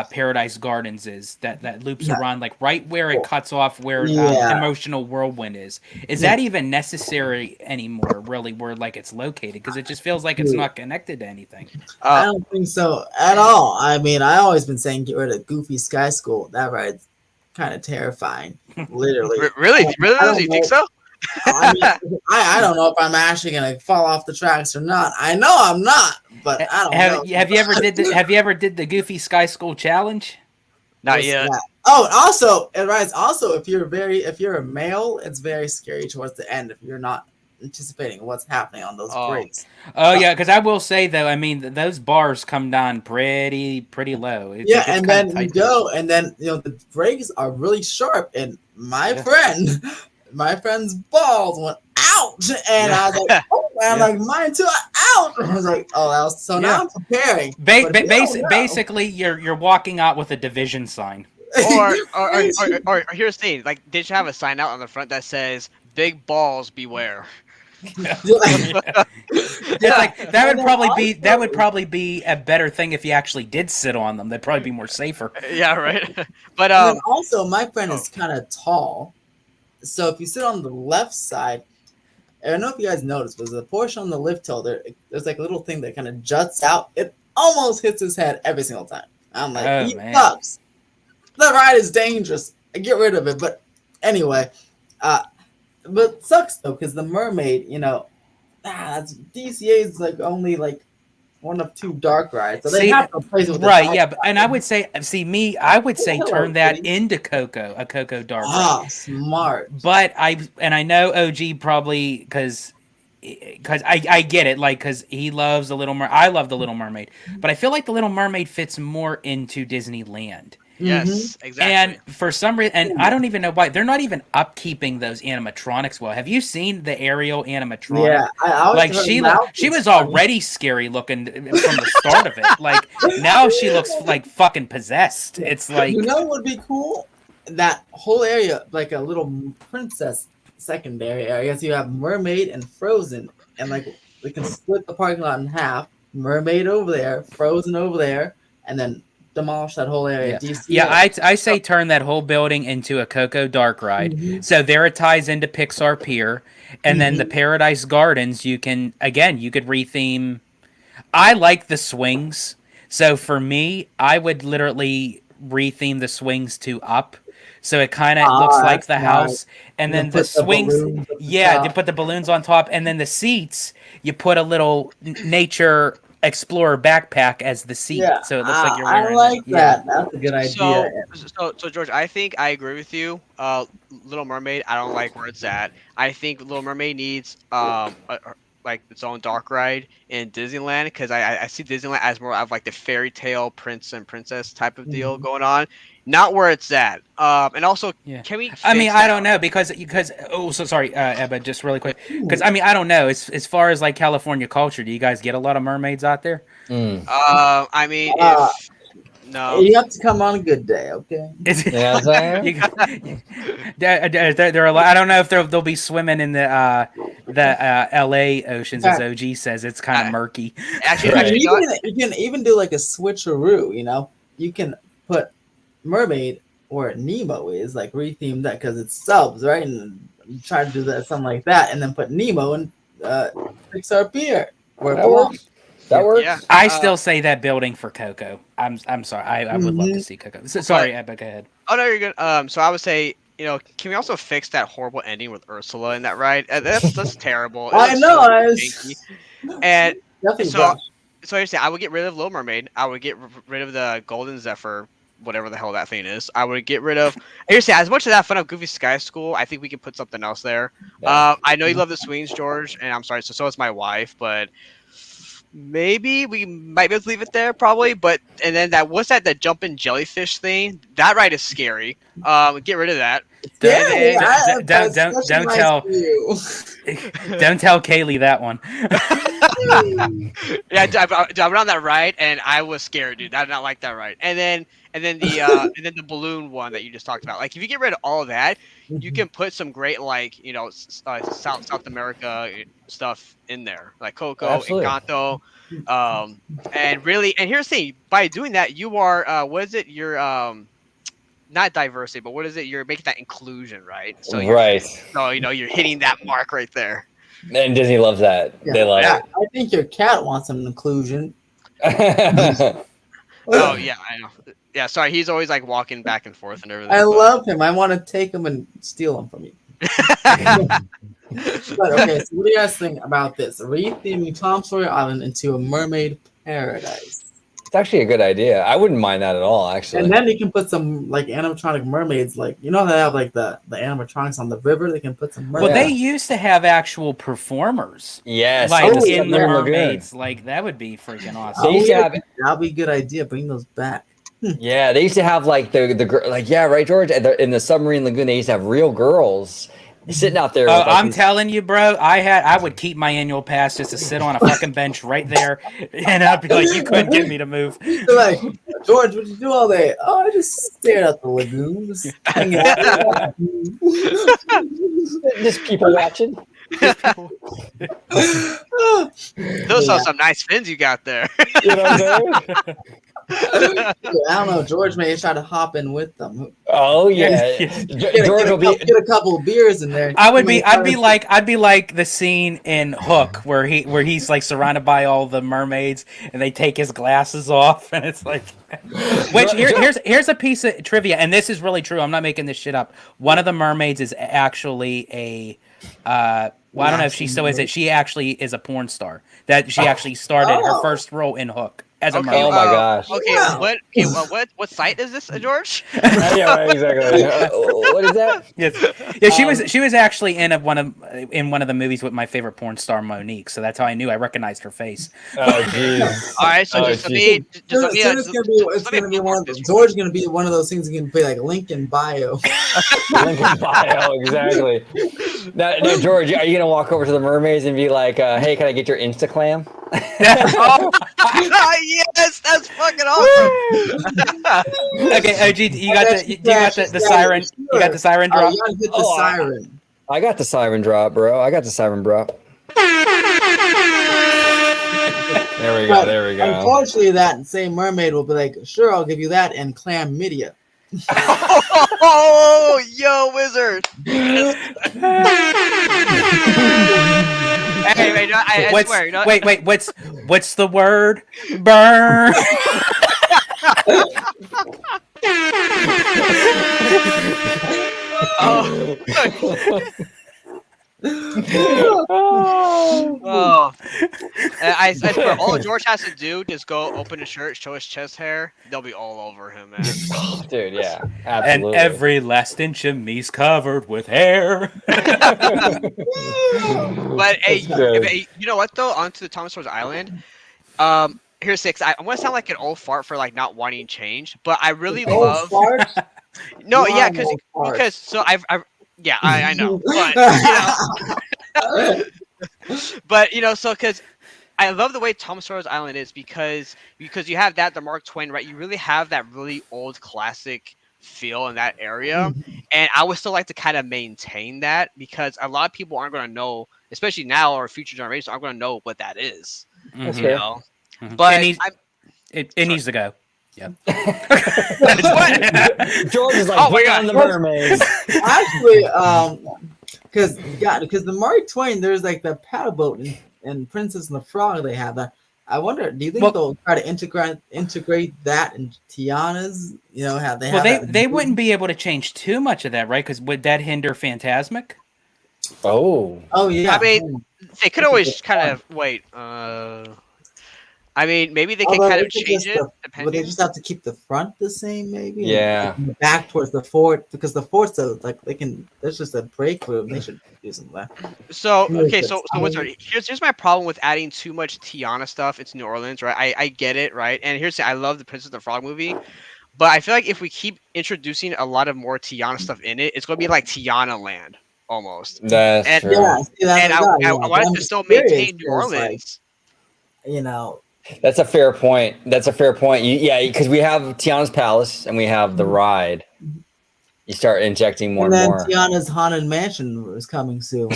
Paradise Gardens is that loops around like right where it cuts off where Emotional Whirlwind is. Is that even necessary anymore? Really, where like it's located because it just feels like it's not connected to anything. I don't think so at all. I mean, I always been saying get rid of Goofy Sky School. That ride's kind of terrifying, literally. Really? I Do don't you think know. so? I mean, I don't know if I'm actually gonna fall off the tracks or not. I know I'm not, but I don't know. Have you ever did the Goofy Sky School challenge? Not What's yet. that? Oh, and also, it rides. Also, if you're a male, it's very scary towards the end if you're not anticipating what's happening on those breaks. Oh yeah, because I will say though, I mean those bars come down pretty low. It's And then you go, and then the breaks are really sharp. And my friend's balls went out, and I was like, oh, and I'm like, mine too, out. I was like, oh, that was so. Now I'm preparing. Basically, you're walking out with a division sign. Or here's the thing: like, they should have a sign out on the front that says "Big balls beware." It's like that would probably be a better thing if you actually did sit on them. They'd probably be more safer. Yeah, right. But And then also, my friend is kind of tall, So if you sit on the left side, I don't know if you guys noticed, but there's a portion on the lift hill there's like a little thing that kind of juts out. It almost hits his head every single time. I'm like, Oh, he man. sucks. The ride is dangerous. Get rid of it. But anyway, but it sucks though, because the mermaid, DCA is like only like one of 2 dark rides, so they See, have to replace it with a right, dark yeah, and I would say, I would say Hello, turn that kitty. into a Coco Dark ride. Ah, smart. But I know OG probably because I get it, like, because he loves the Little Mermaid. I love the Little Mermaid, but I feel like the Little Mermaid fits more into Disneyland. Yes, exactly. And for some reason, and I don't even know why, they're not even upkeeping those animatronics well. Have you seen the Ariel animatronic? Yeah, I always Like heard she was funny. already scary looking from the start of it. Like now she looks like fucking possessed. It's like, You know what would be cool? That whole area, like a little princess secondary area. So you have mermaid and frozen, and like we can split the parking lot in half. Mermaid over there, frozen over there, and then demolish that whole area. yeah, Do you see yeah. it? I say turn that whole building into a Coco Dark ride. Mhm. So there it ties into Pixar Pier, and then the Paradise Gardens. You could retheme. I like the swings. So for me, I would literally retheme the swings to up. So it kind of looks like that's the smart. house. And And then then the put the swings, balloons at the yeah, top. you put the balloons on top. And then the seats, you put a little nature explorer backpack as the seat. Yeah, So it looks like you're I wearing like it. Yeah. that. That's a good So, idea. so George, I think I agree with you. Little Mermaid, I don't like where it's at. I think Little Mermaid needs like its own dark ride in Disneyland, because I see Disneyland as more of like the fairy tale prince and princess type of deal going on, not where it's at. And also, Yeah. can we? I mean, fix I that? don't know because oh, so sorry, Ebba, just really quick, because I mean, I don't know. As far as like California culture, do you guys get a lot of mermaids out there? I mean, Uh, if no, You have to come on a good day, okay? Is it- Yeah, what I'm saying? They're a lot. I don't know if they'll be swimming in the L.A. oceans, as OG says. It's kind of murky. actually, Right. actually, You can even do like a switcheroo, You can put mermaid where Nemo is, like retheme that because it's subs, right? And try to do that something like that, and then put Nemo in Pixar Pier where it That belongs. works. That works. yeah. I still say that building for Coco. I'm sorry. I would love to Mhm. see Coco. Sorry, Ebba, go ahead. Oh no, you're good. So I would say, can we also fix that horrible ending with Ursula in that ride? That's terrible. It I looks know. so I janky. And definitely so, rough. so here's the thing, I would get rid of Little Mermaid. I would get rid of the Golden Zephyr, whatever the hell that thing is. I would get rid of. Here's the thing, as much as that fun of Goofy Sky School, I think we can put something else there. Yeah. I know you love the swings, George, and I'm sorry. So is my wife, but maybe we might be able to leave it there, probably. But and then the jumping jellyfish thing? That ride is scary. Get rid of that. Yeah, don't tell don't tell Kaylee that one. Yeah, I went on that ride and I was scared, dude. I did not like that ride. And then the balloon one that you just talked about. Like if you get rid of all of that, you can put some great South America stuff in there, like Coco, Absolutely. Encanto, and here's the thing: by doing that, you are what is it? You're not diversity, but what is it? You're making that inclusion, right? So Right. So you're hitting that mark right there. And Disney loves that. They love I think your cat wants some inclusion. it. Oh yeah, I know. Yeah, sorry, he's always like walking back and forth and everything. I but- love him. I want to take him and steal him from you. But okay, so what do you guys think about this? Retheming Tom Sawyer Island into a mermaid paradise. It's actually a good idea. I wouldn't mind that at all, actually. And then you can put some like animatronic mermaids, like they have like the animatronics on the river. They can put some mermaids. Well, they used to have actual performers, Yes. like the in the Submarine Lagoon. mermaids. Like that would be freaking They awesome. used to have, That'll be a good idea. Bring those back. yeah, they used to have like right, George, in the Submarine Lagoon, they used to have real girls sitting out there. Oh, with, like, I'm these- telling you, bro. I would keep my annual pass just to sit on a fucking bench right there, and I'd be like, you couldn't get me to move. They're like, George, what'd you do all day? Oh, I just stared at the lagoon, just hanging out. just people watching. Those are some nice fins you got there. You know what I'm saying? I don't know. George may try to hop in with them. Oh yeah, George will be. Get a couple of beers in there. I'd be like the scene in Hook where he's like surrounded by all the mermaids and they take his glasses off and it's like, which here's a piece of trivia, and this is really true. I'm not making this shit up. One of the mermaids is actually a well, I don't know if she still is it. She actually is a porn star. That she actually started her first role in Hook as a mermaid. Oh my gosh. Okay, Wow. what site is this, George? Yeah, right, exactly. What is that? Yes. Yeah, she was actually in one of the movies with my favorite porn star Monique, so that's how I knew I recognized her face. Oh jeez. All right, so just let me George is gonna be one of those things you can play like link in bio. Link in bio, exactly. Now, George, are you gonna walk over to the mermaids and be like, "Hey, can I get your Instaclam?" Oh, yes, that's fucking awesome. Okay, OG, you got the siren. You got the siren drop. You gotta hit the siren. I got the siren drop, bro. I got the siren drop. There we go. But There we go. Unfortunately, that same mermaid will be like, "Sure, I'll give you that and chlamydia." Oh, yo, wizard. Hey, wait, no, I swear. No, wait, what's the word? Burn. Oh. I swear, all George has to do is go open his shirt, show his chest hair. They'll be all over him, man. Dude, yeah, And absolutely. every last inch of me's covered with hair. But hey, you know what though? Onto the Thomas Sowers Island. Here's six. I'm gonna sound like an old fart for like not wanting change, but I really love. No, yeah, because so I've yeah, I know, but you know, so because I love the way Thomas Sowers Island is because you have the Mark Twain, right? You really have that really old classic feel in that area, and I would still like to kind of maintain that because a lot of people aren't going to know, especially now or future generations, aren't going to know what that is. That's You fair. know, But but it needs to go. Yeah. George is like, Oh my bring God. on the mermaids. Actually, because the Mark Twain, there's like the paddle boat and Princess and the Frog. They have that. I wonder, do you think they'll try to integrate that in Tiana's? You know, how they have they wouldn't be able to change too much of that, right? Because would that hinder Phantasmic? Oh. Oh yeah. I mean, they could always kind of wait. I mean, maybe they can kind of change it. But they just have to keep the front the same, maybe. Yeah. And the back towards the fort, because the fort's like they can. There's just a break room. They should do some of that. So okay, so Wizard, here's my problem with adding too much Tiana stuff into New Orleans, right? I get it, right? And here's I love the Princess and the Frog movie, but I feel like if we keep introducing a lot of more Tiana stuff in it, it's gonna be like Tiana Land almost. That's true. Yeah, see, And I wanted to still maintain New Orleans. Like, you know. That's a fair point. That's a fair point. Yeah, because we have Tiana's Palace and we have the ride. You start injecting more and then more. Tiana's Haunted Mansion is coming soon.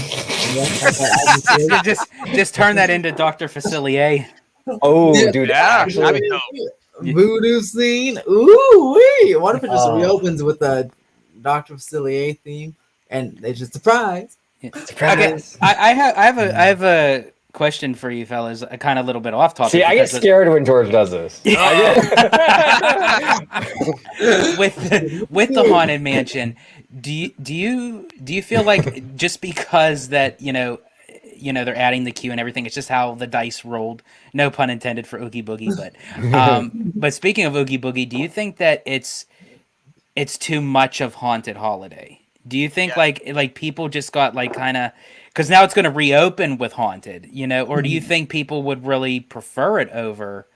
just turn that into Dr. Facilier. Oh, dude, Yeah, actually, I mean, Voodoo scene. Ooh wee! What if it just reopens with a Dr. Facilier theme and they just surprise? surprise. Okay, I have a question for you fellas, a kind of little bit off topic. See, I get scared when George does this. with the Haunted Mansion, do you feel like just because that you know they're adding the queue and everything, it's just how the dice rolled, no pun intended for Oogie Boogie, but speaking of Oogie Boogie, do you think that it's too much of Haunted Holiday? Do you think like people just got like kind of, because now it's going to reopen with Haunted, or do you think people would really prefer it over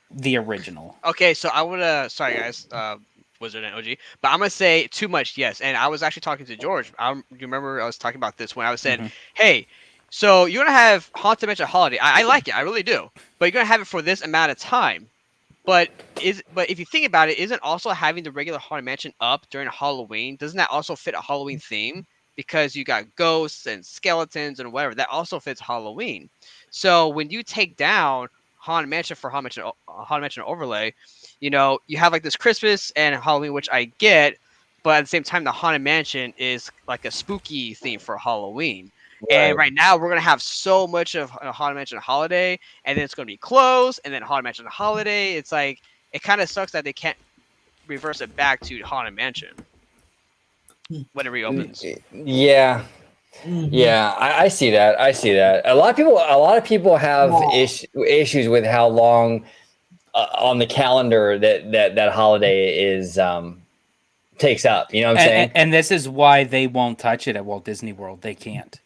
the original? Okay, so I would sorry guys, Wizard and OG, but I'm gonna say too much, yes. And I was actually talking to George. You remember I was talking about this when I was saying, hey, so you're gonna have Haunted Mansion Holiday. I like it, I really do, but you're gonna have it for this amount of time. But if you think about it, isn't also having the regular Haunted Mansion up during Halloween, doesn't that also fit a Halloween theme? Because you got ghosts and skeletons and whatever, that also fits Halloween. So when you take down Haunted Mansion for Haunted Mansion overlay, you know, you have like this Christmas and Halloween, which I get, but at the same time, the Haunted Mansion is like a spooky theme for Halloween. And right now, we're gonna have so much of Haunted Mansion Holiday, and then it's gonna be closed, and then Haunted Mansion Holiday. It's like it kind of sucks that they can't reverse it back to Haunted Mansion when it reopens. Yeah. Yeah, I see that. I see that. A lot of people have issues with how long on the calendar that holiday is takes up. You know what I'm saying? And this is why they won't touch it at Walt Disney World. They can't.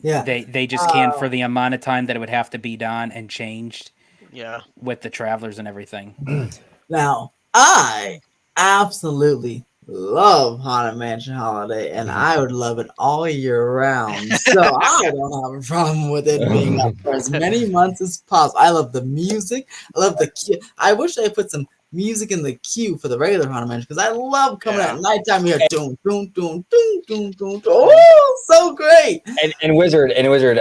Yeah. They just can't for the amount of time that it would have to be done and changed. Yeah. With the travelers and everything. Now, I absolutely love Haunted Mansion Holiday, and I would love it all year round. So I don't have a problem with it being up for as many months as possible. I love the music. I love the queue. I wish they put some music in the queue for the regular Haunted Mansion because I love coming at nighttime. You hear doom, doom, doom, doom, doom, doom. Oh, so great! And Wizard,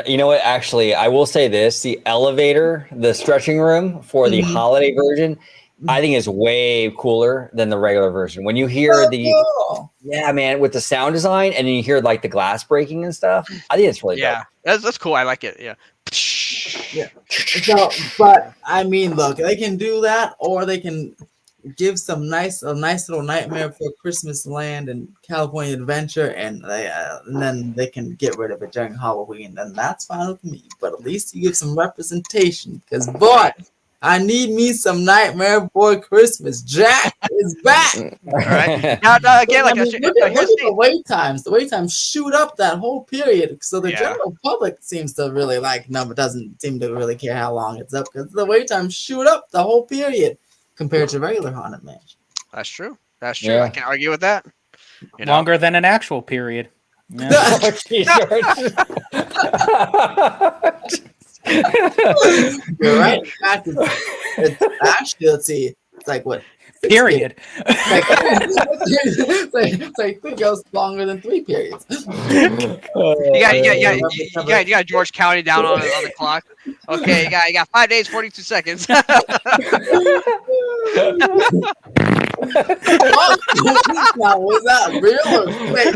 you know what? Actually, I will say this: the elevator, the stretching room for the holiday version, I think is way cooler than the regular version. When you hear yeah, man, with the sound design, and then you hear like the glass breaking and stuff, I think it's really dope. That's cool. I like it. Yeah. Yeah. So, but I mean, look, they can do that, or they can give a nice little Nightmare Before Christmas Land and California Adventure, and then they can get rid of it during Halloween, and that's fine with me. But at least you give some representation, because boy, I need me some Nightmare Before Christmas. Jack is back. All right. Now again, like look at the wait times. The wait times shoot up that whole period. So the general public seems to really doesn't seem to really care how long it's up because the wait times shoot up the whole period compared to regular Haunted Mansion. That's true. That's true. I can't argue with that. You know? Longer than an actual period. Yeah. You're right. In fact, it's actually, let's see, it's like what? Period. It's like it goes longer than 3 periods. You got George counting down on the clock. Okay, you got 5 days, 42 seconds. Now, was that real or fake?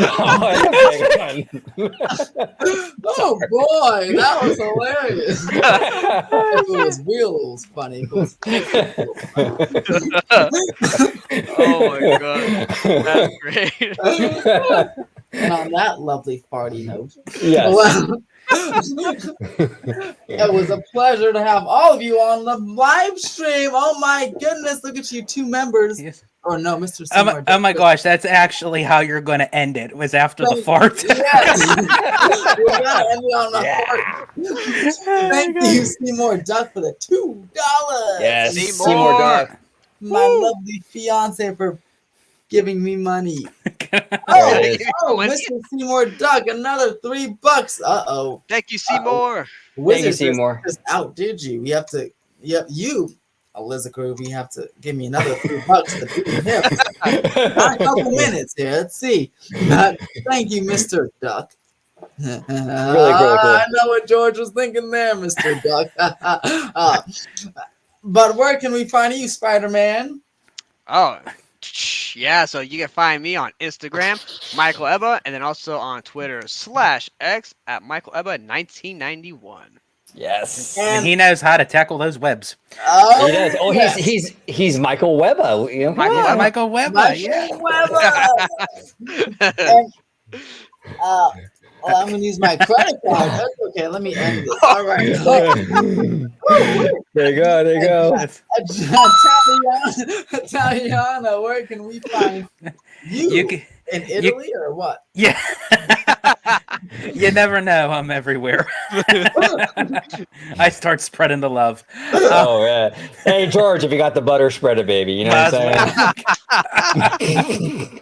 Oh boy, that was hilarious. If it was real, it was funny. If it was fake, it was funny. Oh my god, that's great. And on that lovely farty note, it was a pleasure to have all of you on the live stream. Oh my goodness, look at you, 2 members. Yes. Or no, Mr. Seymour. Oh my gosh, that's actually how you're going to end it. Was after the fart. Yes. We're going to end it on the fart. Thank you, Seymour Duck, for the $2. Yes, Seymour Duck. My lovely fiance for giving me money. Mr. Seymour Duck, another $3. Uh-oh. Thank you, Seymour. Thank you, Seymour. Just outdid you. We have to, you, Eliza Groovy, have to give me another $3 to do him. A couple minutes here. Let's see. Thank you, Mr. Duck. Really cool. I know what George was thinking there, Mr. Duck. But where can we find you, Spider-Man? Oh, yeah. So you can find me on Instagram, Michael Ebba, and then also on Twitter /X at Michael Ebba 1991. Yes, and he knows how to tackle those webs. Oh, he does. Oh, yes. he's Michael Webber. You know? Michael Webber. Yeah. And, I'm gonna use my credit card. That's okay. Let me end this. All right. There you go. Italiana, where can we find you? In Italy or what? Yeah. You never know. I'm everywhere. I start spreading the love. Oh, yeah. Hey, George, if you got the butter, spread it, baby. You know what I'm saying?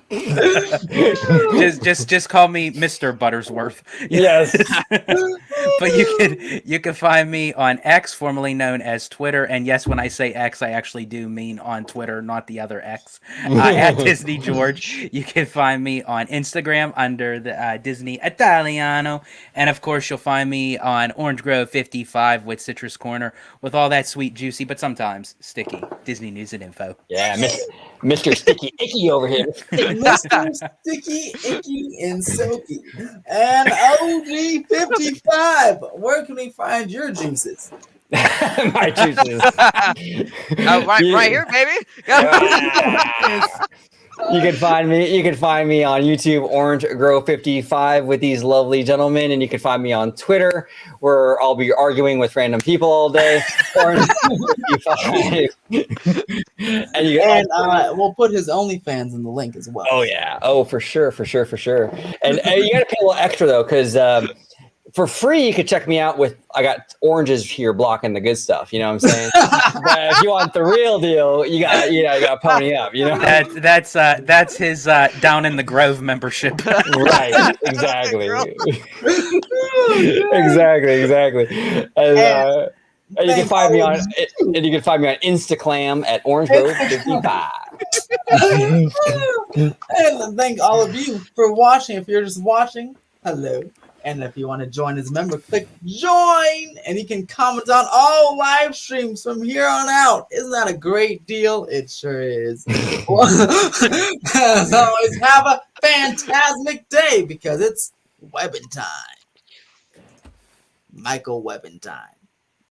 just call me Mr. Buttersworth. Yes. But you can find me on X, formerly known as Twitter. And yes, when I say X, I actually do mean on Twitter, not the other X. At Disney George. You can find me on Instagram under the Disney Italiano. Italiano. And of course, you'll find me on Orange Grove 55 with Citrus Corner with all that sweet, juicy, but sometimes sticky Disney news and info. Yeah, Mr. Sticky Icky over here. Mr. Sticky, Icky, and Silky. And OG55, where can we find your juices? My juices. Right here, baby. You can find me on YouTube, Orange Grow 55, with these lovely gentlemen, and you can find me on Twitter, where I'll be arguing with random people all day. Orange 55. and we'll put his OnlyFans in the link as well. Oh yeah, for sure. And you got to pay a little extra though, because for free, you could check me out I got oranges here blocking the good stuff. You know what I'm saying? But if you want the real deal, you got to pony up. You know, that's his Down in the Grove membership. Right? Exactly. exactly. And you can find me on Instagram at Orange Grove 55. And thank all of you for watching. If you're just watching, hello. And if you want to join as a member, click join, and you can comment on all live streams from here on out. Isn't that a great deal? It sure is. As always, have a fantastic day, because it's webbing time. Michael Webbing time.